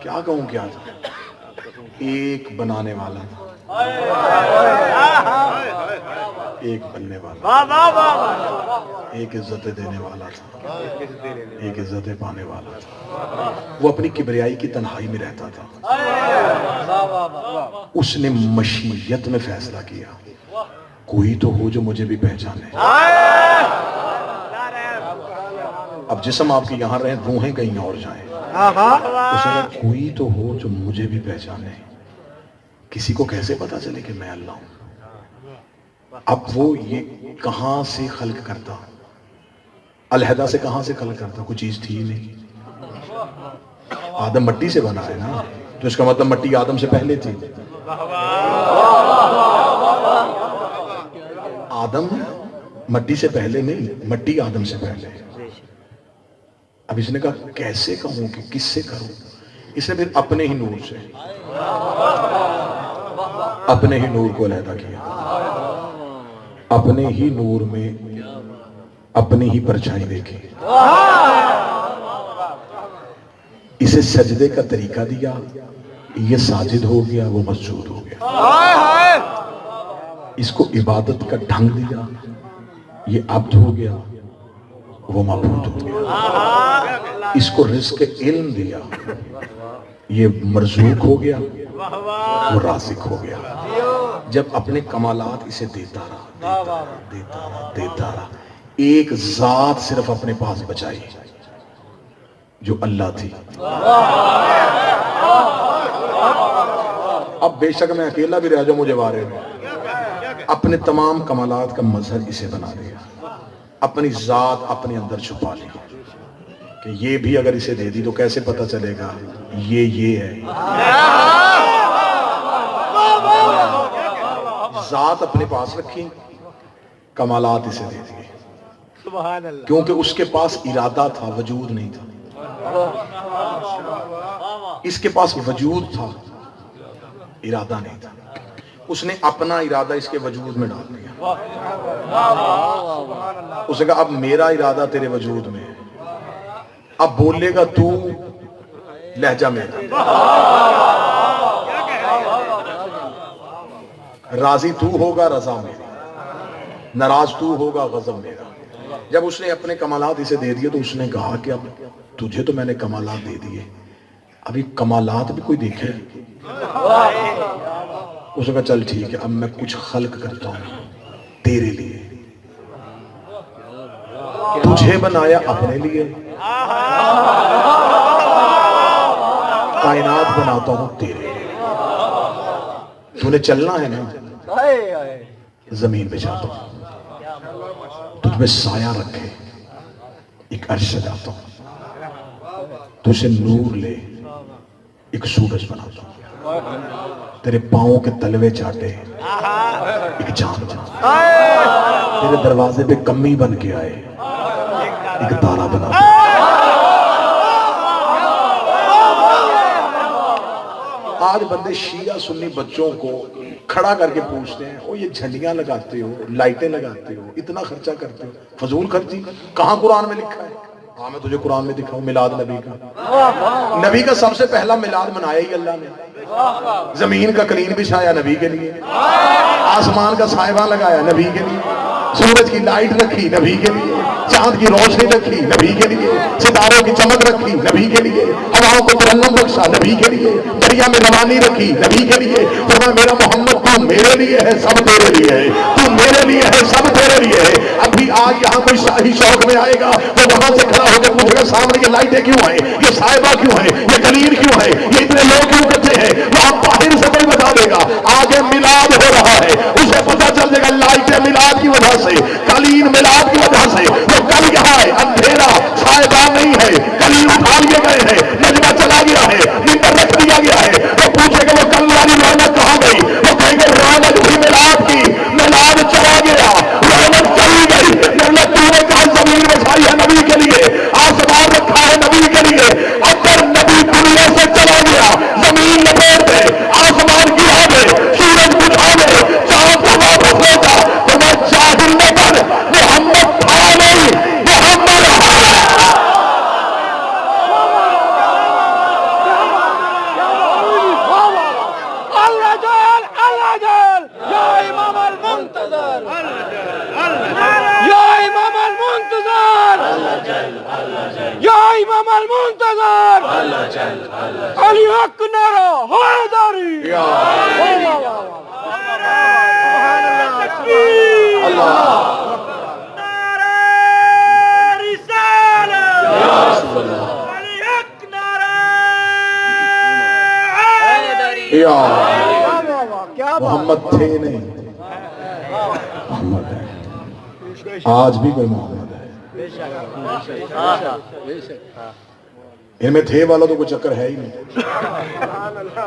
Speaker 1: کیا کہوں کیا تھا. ایک بنانے والا تھا, ایک بننے والا, ایک عزت دینے والا تھا, ایک عزت پانے والا تھا. وہ اپنی کبریائی کی تنہائی میں رہتا تھا. اس نے مشیت میں فیصلہ کیا کوئی تو ہو جو مجھے بھی پہچانے. اب جسم آپ کے یہاں رہیں, روحیں کہیں اور جائیں. اس نے کوئی تو ہو جو مجھے بھی پہچانے. کسی کو کیسے پتا چلے کہ میں اللہ ہوں. اب وہ یہ کہاں سے خلق کرتا, علیحدہ سے کہاں سے خلق کرتا, کوئی چیز تھی نہیں. آدم مٹی سے بنا ہے نا, تو اس کا مطلب مٹی آدم سے پہلے تھی. آدم مٹی سے پہلے نہیں, مٹی آدم سے پہلے. اب اس نے کہا کیسے کہوں کہ کس سے کروں. اس نے پھر اپنے ہی نور سے, اپنے ہی نور کو علیحدہ کیا, اپنے ہی نور میں اپنی ہی پرچھائی دیکھی. اسے سجدے کا طریقہ دیا, یہ ساجد ہو گیا, وہ مسجود ہو گیا. اس کو عبادت کا ڈھنگ دیا, یہ عبد ہو گیا, وہ معبود ہو گیا. اس کو رزق علم دیا, یہ مرزوق ہو گیا, وہ رازق ہو گیا. جب اپنے کمالات اسے دیتا رہا, ایک ذات صرف اپنے پاس بچائی جو اللہ تھی. اب بے شک میں اکیلا بھی رہ جاؤں مجھے وارے میں, اپنے تمام کمالات کا مظہر اسے بنا دیا, اپنی ذات اپنے اندر چھپا لی. کہ یہ بھی اگر اسے دے دی تو کیسے پتہ چلے گا یہ ہے. ذات اپنے پاس رکھی, کمالات اسے دے دیے, کیونکہ اس کے پاس ارادہ تھا, وجود نہیں تھا. اس کے پاس وجود تھا, ارادہ نہیں تھا. اس نے اپنا ارادہ اس کے وجود میں ڈال دیا. اس نے کہا اب میرا ارادہ تیرے وجود میں ہے, اب بولے گا تو لہجہ میرا, راضی تو ہوگا رضا میری, ناراض تو ہوگا غضب میرا. جب اس نے اپنے کمالات اسے دے دیے تو اس نے کہا کہ اب تجھے تو میں نے کمالات دے دیے, ابھی کمالات بھی کوئی دیکھے. اس نے کہا چل ٹھیک ہے, اب میں کچھ خلق کرتا ہوں تیرے لیے. تجھے بنایا اپنے لیے, کائنات بناتا ہوں تیرے لیے. تو نے چلنا ہے نا, زمین پہ جاتا ہوں, تجھ میں سایہ رکھے ایک عرش سجاتا ہوں, تجھے نور لے ایک سورج بناتا ہوں, تیرے پاؤں کے تلوے چاٹے ایک چاند بناتا ہوں, تیرے دروازے پہ کمی بن کے آئے ایک تارا بناتا ہوں. آج بندے شیعہ سنی بچوں کو کھڑا کر کے پوچھتے ہیں, او یہ جھنڈیاں لگاتے ہو, لائٹیں لگاتے ہو, اتنا خرچہ کرتے ہو, فضول خرچی کہاں قرآن میں لکھا ہے؟ ہاں میں تجھے قرآن میں دکھاؤں, میلاد نبی کا. نبی کا سب سے پہلا میلاد منایا ہی اللہ نے. زمین کا قلین بچھایا نبی کے لیے, آسمان کا سائبہ لگایا نبی کے لیے, سورج کی لائٹ رکھی نبی کے لیے, چاند کی روشنی رکھی نبی کے لیے, ستاروں کی چمک رکھی نبی کے لیے, ہواؤں کو ترنم بخشا نبی کے لیے, دریا میں روانی رکھی نبی کے لیے. فرمایا میرا محمد تو میرے لیے ہے, سب تیرے لیے ہے, تو میرے لیے ہے, سب تیرے لیے ہے. ابھی آج یہاں کوئی شاہی شوق میں آئے گا وہ وہاں سے کھڑا ہو کے پوچھے گا سامنے یہ لائٹیں کیوں ہیں, یہ صاحبہ کیوں ہیں, یہ قلین کیوں ہے, یہ اتنے لوگ کیوں کرتے ہیں, وہاں باہر سے کوئی بتا دے گا. آگے میلاد ہو رہا ہے, اسے پتا چل جائے گا لائٹیں میلاد کی وجہ سے, قلین میلاد کی وجہ سے. وہ کل یہاں ہے, اندھیرا صاحبہ نہیں ہے, قلین اٹھا لیے گئے ہیں, نجمہ چلا گیا ہے, ممبر رکھ دیا گیا ہے. وہ پوچھے گا وہ کل والی رونق کہاں گئی, وہ کہیں گے رونق بھی میلاد کی, میلاد چلا گیا, رونق چلی گئی. مطلب تو نے کہا زمین بچھائی ہے نبی کے لیے, آسمان رکھا ہے نبی کے لیے. اگر نبی دنیا سے چلا گیا, زمین لپیٹ دے, آسمان گرا دے, سورج بجھا دے, چاند کو واپس لے جا, تو میں جاہل نہ کر, محمد تھا نہیں, محمد ہے.
Speaker 2: علی حق نعرہ حیدری.
Speaker 1: محمد تھے نہیں, محمد ہے. آج بھی کوئی محمد ہے, ان میں تھے والا تو کوئی چکر ہے ہی نہیں.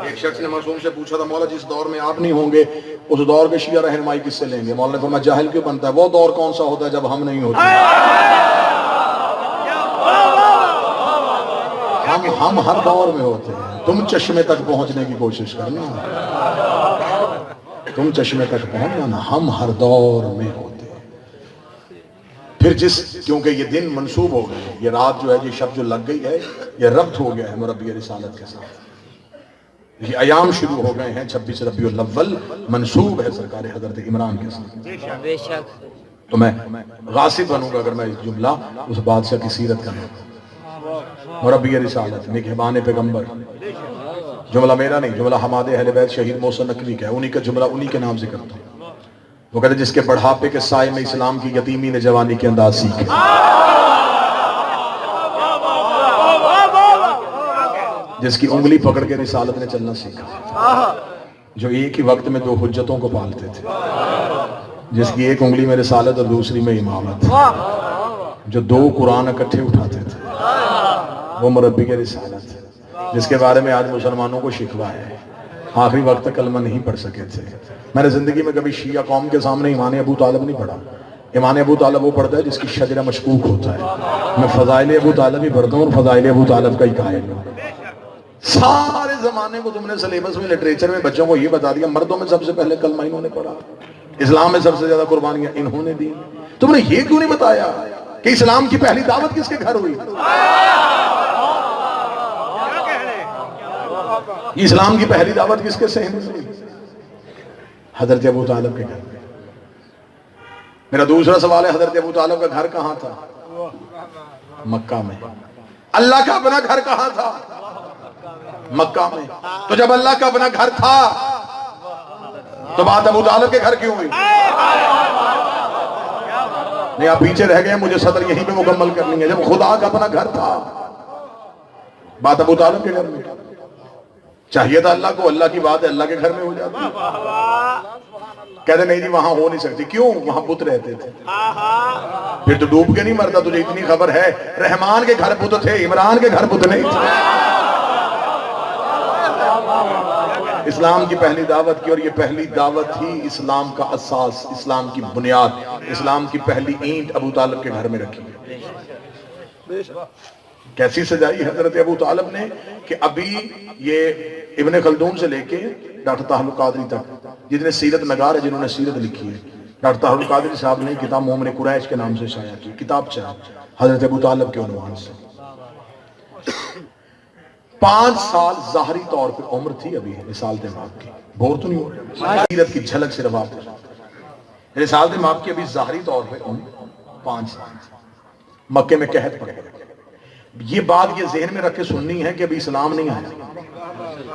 Speaker 1: ایک شخص نے معصوم سے پوچھا تھا مولا جس دور میں آپ نہیں ہوں گے اس دور کے شیعہ رہنمائی کس سے لیں گے؟ مولا نے فرمایا جاہل کیوں بنتا ہے, وہ دور کون سا ہوتا ہے جب ہم نہیں ہوتے. ہم ہر دور میں ہوتے ہیں. تم چشمے تک پہنچنے کی کوشش کرنا, تم چشمے تک پہنچنا نا, ہم ہر دور میں ہوتے ہیں. پھر کیونکہ یہ دن منسوب ہو گئے, یہ رات جو ہے, یہ شب جو لگ گئی ہے, یہ ربط ہو گیا ہے مربی رسالت کے ساتھ. یہ ایام شروع ہو گئے ہیں, 26 ربیع الاول منسوب ہے سرکار حضرت عمران کے ساتھ. تو میں غاصب بنوں گا اگر میں اس جملہ اس بادشاہ کی سیرت کروں. مربی رسالت, نگہبان پیغمبر, جملہ میرا نہیں, جملہ حماد اہل بیت شہید محسن نقوی کا ہے, انہی کا جملہ انہی کے نام ذکر کرتا ہوں. وہ کہتے ہیں جس کے بڑھاپے کے سائے میں اسلام کی یتیمی نے جوانی کے انداز سیکھے. جس کی انگلی پکڑ کے رسالت نے چلنا سیکھا, جو ایک ہی وقت میں 2 حجتوں کو پالتے تھے, جس کی ایک انگلی میں رسالت اور دوسری میں امامت, جو 2 قرآن اکٹھے اٹھاتے تھے, وہ مربی کے رسالت جس کے بارے میں آج مسلمانوں کو شکوہ ہے، آخری وقت تک کلمہ نہیں پڑھ سکے تھے۔ میں نے زندگی میں کبھی شیعہ قوم کے سامنے ایمان ابو طالب نہیں پڑھا۔ ایمان ابو طالب وہ پڑھتا ہے جس کی شجرہ مشکوک ہوتا ہے۔ میں فضائل ابو طالب ہی پڑھتا ہوں اور فضائل ابو طالب کا ہی قائل ہوں۔ سارے زمانے کو تم نے سلیبس میں لٹریچر میں بچوں کو یہ بتا دیا مردوں میں سب سے پہلے کلمہ انہوں نے پڑھا، اسلام میں سب سے زیادہ قربانیاں انہوں نے دی۔ تم نے یہ کیوں نہیں بتایا کہ اسلام کی پہلی دعوت کس کے گھر ہوئی؟ اسلام کی پہلی دعوت کس کے صحن میں ہوئی؟ حضرت ابو طالب کے گھر میں۔ میرا دوسرا سوال ہے، حضرت ابو طالب کا گھر کہاں تھا؟ مکہ میں۔ اللہ کا اپنا گھر کہاں تھا؟ مکہ میں۔ تو جب اللہ کا اپنا گھر تھا تو بات ابو طالب کے گھر کیوں ہوئی؟ نہیں، آپ پیچھے رہ گئے، مجھے صدر یہیں پہ مکمل کرنی ہے۔ جب خدا کا اپنا گھر تھا بات ابو طالب کے گھر میں، چاہیے تھا اللہ کو، اللہ کی بات ہے اللہ کے گھر میں ہو جاتی۔ کہتے نہیں جی وہاں ہو نہیں سکتی، کیوں؟ وہاں بت رہتے تھے۔ پھر تو ڈوب کے نہیں مرتا، تجھے اتنی خبر ہے رحمان کے گھر بت تھے، عمران کے گھر بت نہیں تھے۔ اسلام کی پہلی دعوت کی، اور یہ پہلی دعوت ہی اسلام کا اساس، اسلام کی بنیاد، اسلام کی پہلی اینٹ ابو طالب کے گھر میں رکھی۔ کیسی سجائی حضرت ابو طالب نے کہ ابھی یہ ابن خلدون سے لے کے ڈاکٹر طاہر القادری تک جتنے سیرت نگار ہے جنہوں نے سیرت لکھی ہے، ڈاکٹر طاہر القادری صاحب نے کتاب مومن قریش کے نام سے شائع کی، کتاب چاہ حضرت ابو طالب کے عنوان سے۔ 5 سال ظاہری طور پہ عمر تھی ابھی رسالت مآب کی، بور تو نہیں ہو رہا، سیرت کی جھلک صرف آپ رسالت مآب کی ابھی ظاہری طور پہ عمر 5 سال، مکے میں قحط پڑ گیا۔ یہ بات یہ ذہن میں رکھ کے سننی ہے کہ ابھی اسلام نہیں آیا،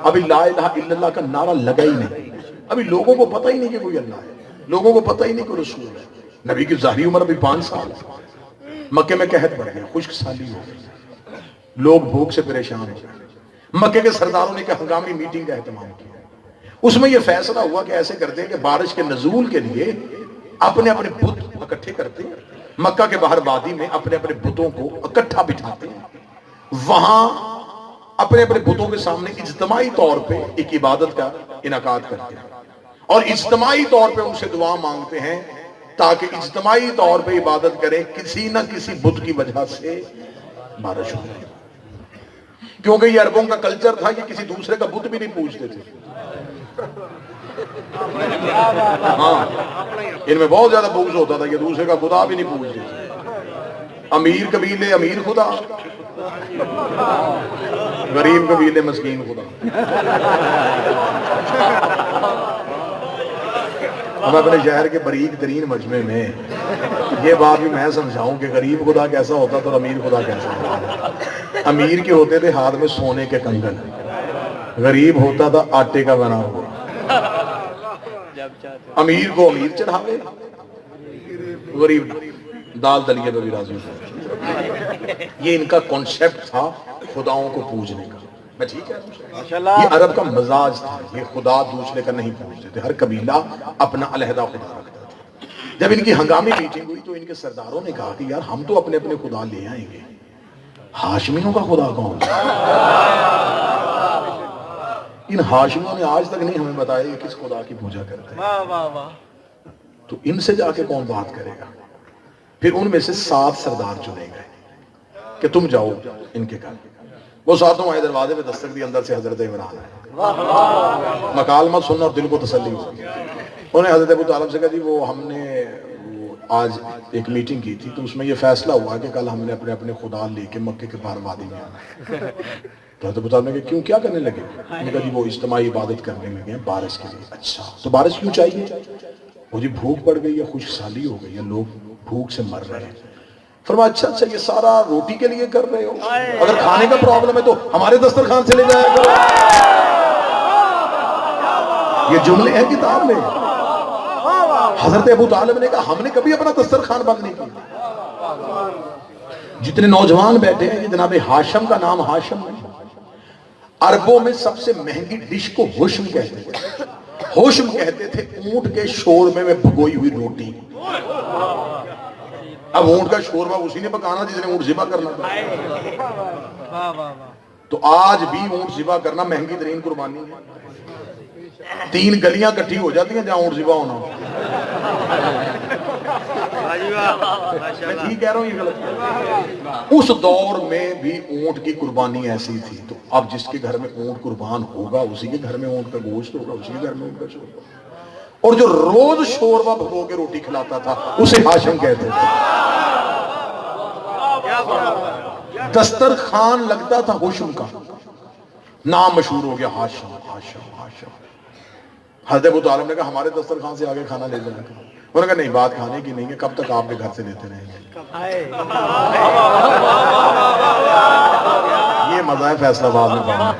Speaker 1: ابھی لا الہ الا اللہ کا نعرہ لگا ہی نہیں، ابھی لوگوں کو پتہ ہی نہیں کہ کوئی اللہ ہے، لوگوں کو پتہ ہی نہیں کوئی رسول ہے۔ نبی کی ظاہری عمر ابھی 5 سال، مکے میں قحط پڑ گیا، خشک سالی ہو گئی، لوگ بھوک سے پریشان ہو گئے۔ مکے کے سرداروں نے ایک ہنگامی میٹنگ کا اہتمام کیا، اس میں یہ فیصلہ ہوا کہ ایسے کرتے ہیں کہ بارش کے نزول کے لیے اپنے اپنے بت اکٹھے کرتے ہیں، مکہ کے باہر وادی میں اپنے اپنے بتوں کو اکٹھا بٹھاتے ہیں، وہاں اپنے اپنے بتوں کے سامنے اجتماعی طور پہ ایک عبادت کا انعقاد کرتے ہیں اور اجتماعی طور پہ ان سے دعا مانگتے ہیں تاکہ اجتماعی طور پہ عبادت کریں، کسی نہ کسی بت کی وجہ سے بارش ہو جائے، کیونکہ یہ عربوں کا کلچر تھا، یہ کسی دوسرے کا بت بھی نہیں پوجتے تھے۔ ہاں، ان میں بہت زیادہ بغض ہوتا تھا، یہ دوسرے کا خدا بھی نہیں پوجتے تھے۔ امیر قبیلے امیر خدا، غریب قبیلے مسکین خدا۔ ہم اپنے شہر کے باریک ترین مجمع میں یہ بات بھی میں سمجھاؤں کہ غریب خدا کیسا ہوتا تھا اور امیر خدا کیسا ہوتا تھا۔ امیر کے ہوتے تھے ہاتھ میں سونے کے کنگن، غریب ہوتا تھا آٹے کا بنا ہوا۔ امیر کو امیر چڑھاوے، غریب دال دلیے پہ بھی راضی ہوتا۔ یہ ان کا کنسپٹ تھا خداؤں کو پوجنے کا۔ میں ٹھیک ہے، یہ عرب کا مزاج تھا، یہ خدا دوسرے کا نہیں پوجتے تھے، ہر قبیلہ اپنا علیحدہ خدا رکھتا تھا۔ جب ان کی ہنگامی میٹنگ ہوئی تو ان کے سرداروں نے کہا کہ یار ہم تو اپنے اپنے خدا لے آئیں گے، ہاشمیوں کا خدا کون؟ ان ہاشمیوں نے آج تک نہیں ہمیں بتایا کہ کس خدا کی پوجا کرتے ہیں، تو ان سے جا کے کون بات کرے گا؟ پھر ان میں سے 7 سردار چنے گئے کہ تم جاؤ ان کے گھر۔ وہ ساتھوں آئے، دروازے پہ دستک دی، اندر سے حضرت عمران ہے، مکالمہ سننا اور دل کو تسلی ہو۔ انہوں نے حضرت ابو طالب سے کہا جی وہ ہم نے آج ایک میٹنگ کی تھی تو اس میں یہ فیصلہ ہوا کہ کل ہم نے اپنے اپنے خدا لے کے مکے کے باہر وادی میں آنا۔ تو حضرت ابو طالب نے کہا کیوں، کیا کرنے لگے؟ انہوں نے کہا جی وہ اجتماعی عبادت کرنے لگے ہیں بارش کے لیے۔ اچھا تو بارش کیوں چاہیے؟ وہ جی بھوک پڑ گئی ہے، خشک سالی ہو گئی ہے، لوگ بھوک سے مر رہے ہیں۔ فرمایا اچھا یہ سارا روٹی کے لیے کر رہے ہو؟ اگر کھانے کا پرابلم ہے تو ہمارے دسترخوان سے لے جایا کرو۔ یہ جملے ہیں کتاب میں۔ حضرت ابو طالب نے کہا ہم نے کبھی اپنا دسترخوان بند نہیں کیا۔ جتنے نوجوان بیٹھے ہیں، یہ جناب ہاشم کا نام ہاشم نہیں، عربوں میں سب سے مہنگی ڈش کو ہوشم کہتے تھے۔ ہوشم کہتے تھے اونٹ کے شوربے میں بھگوئی ہوئی روٹی۔ اب اونٹ کا شوربہ اسی نے پکانا جس نے اونٹ ذبح کرنا تھا۔ تو آج بھی اونٹ ذبح کرنا مہنگی ترین قربانی ہے. 3 گلیاں کٹھی ہو جاتی ہیں جہاں اونٹ ذبح ہونا. میں ٹھیک کہہ رہا ہوں یہ غلط؟ اس دور میں بھی اونٹ کی قربانی ایسی تھی. تو اب جس کے گھر میں اونٹ قربان ہوگا اسی کے گھر میں اونٹ کا گوشت ہوگا, اسی کے گھر میں اونٹ کا شوربہ. اور جو روز شوربہ بھگو کے روٹی کھلاتا تھا اسے ہاشم کہتے تھے. دسترخوان لگتا تھا ہوشم کا, نام مشہور ہو گیا ہاشم ہاشم ہاشم. حضرت ابو طالب نے کہا ہمارے دسترخوان سے آگے کھانا لے جائے. انہوں نے کہا نہیں, بات کھانے کی نہیں ہے, کب تک آپ کے گھر سے لیتے رہیں گے. یہ مزہ ہے فیصلہ آباد میں پڑھنے,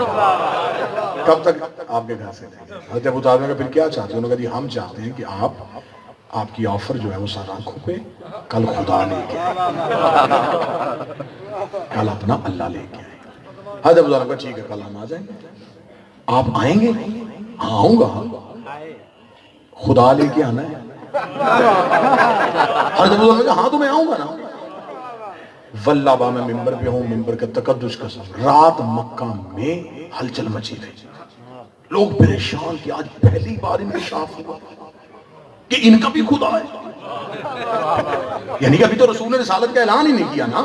Speaker 1: کب تک آپ کے گھر سے لیں گے. حضرت ابو طالب نے کہا پھر کیا چاہتے ہیں؟ انہوں نے کہا جی ہم چاہتے ہیں کہ آپ کی آفر جو ہے وہ سارا آنکھوں پہ, کل خدا لے کے آئے, کل اپنا اللہ لے کے آئے. حضرت ابو طالب نے کہا ٹھیک ہے کل ہم آ جائیں گے. آپ آئیں گے؟ ہاں آؤں گا. خدا لے کے آنا ہے. حضرت ابو طالب نے کہا ہاں تو میں آؤں گا نا. واللہ با میں ممبر پہ ہوں, ممبر کا تقدس قسم, رات مکہ میں ہلچل مچی رہی. لوگ پریشان کہ آج پہلی بار انکشاف ہوا کہ ان کا بھی خدا ہے. یعنی کہ ابھی تو رسول نے رسالت کا اعلان ہی نہیں کیا نا,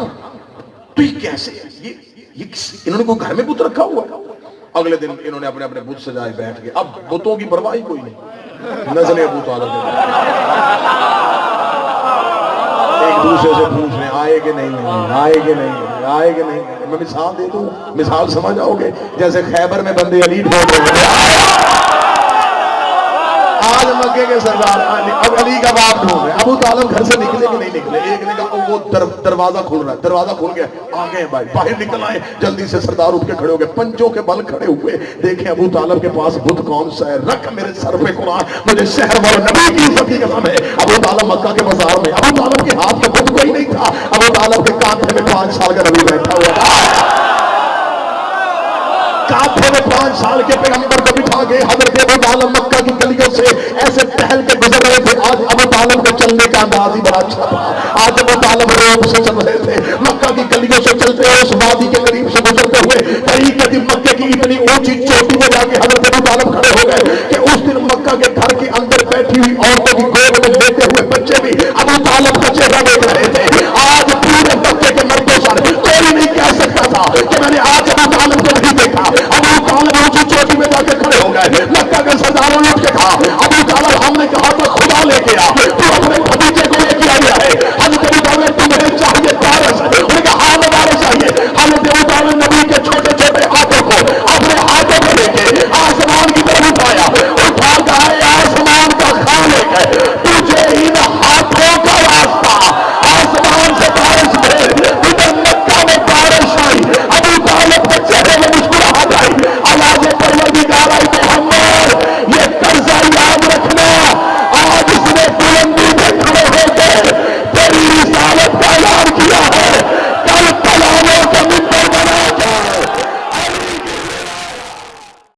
Speaker 1: تو یہ کیسے ہے؟ یہ انہوں نے کوئی گھر میں بت رکھا ہوا ہے. اگلے دن انہوں نے اپنے بت سجائے بیٹھ گئے. اب بتوں کی پرواہ کوئی نہیں. نزل ابو طالب ایک دوسرے سے پوچھ رہے آئے کہ نہیں, آئے کہ نہیں, آئے کہ نہیں. میں مثال دے دوں, مثال سمجھ آؤ گے. جیسے خیبر میں بندے علی ڈھونڈ رہے ہیں, آج مکے کے سردار اب علی کا باپ ڈھونڈ رہے ہیں. ابو طالب گھر سے نکلے کہ نہیں نکلے؟ ایک نے کہا وہ دروازہ کھل رہا ہے. دروازہ کھل گیا, آ گئے بھائی, باہر نکل آئے. جلدی سے سردار اٹھ کے کھڑے ہو گئے, پنجوں کے بل کھڑے ہوئے. دیکھیں ابو طالب کے پاس بت کون سا ہے؟ رکھ میرے سر پہ قرآن, مجھے شہر والے نبی کی عزت کی قسم ہے. ابو طالب مکہ کے بازار میں, ابو طالب کے ہاتھ میں بت کوئی نہیں تھا. ابو طالب کے کانٹے میں 5 سال کا نبی بیٹھا ہوا تھا. کانٹے میں 5 سال کے پیغمبر کو بٹھا کے حضرت ابو طالب مکہ کی گلیوں سے ایسے ٹہل کے گزر رہے تھے. آج ابو طالب کو چلنے کا انداز ہی بڑا اچھا تھا. آج ابو طالب روم سے چل رہے تھے, مکہ کی گلیوں سے چلتے ہوئے اس وادی کے قریب سے گزرتے ہوئے طریقے کی مکے کی اتنی اونچی چوٹی میں جا کے حضرت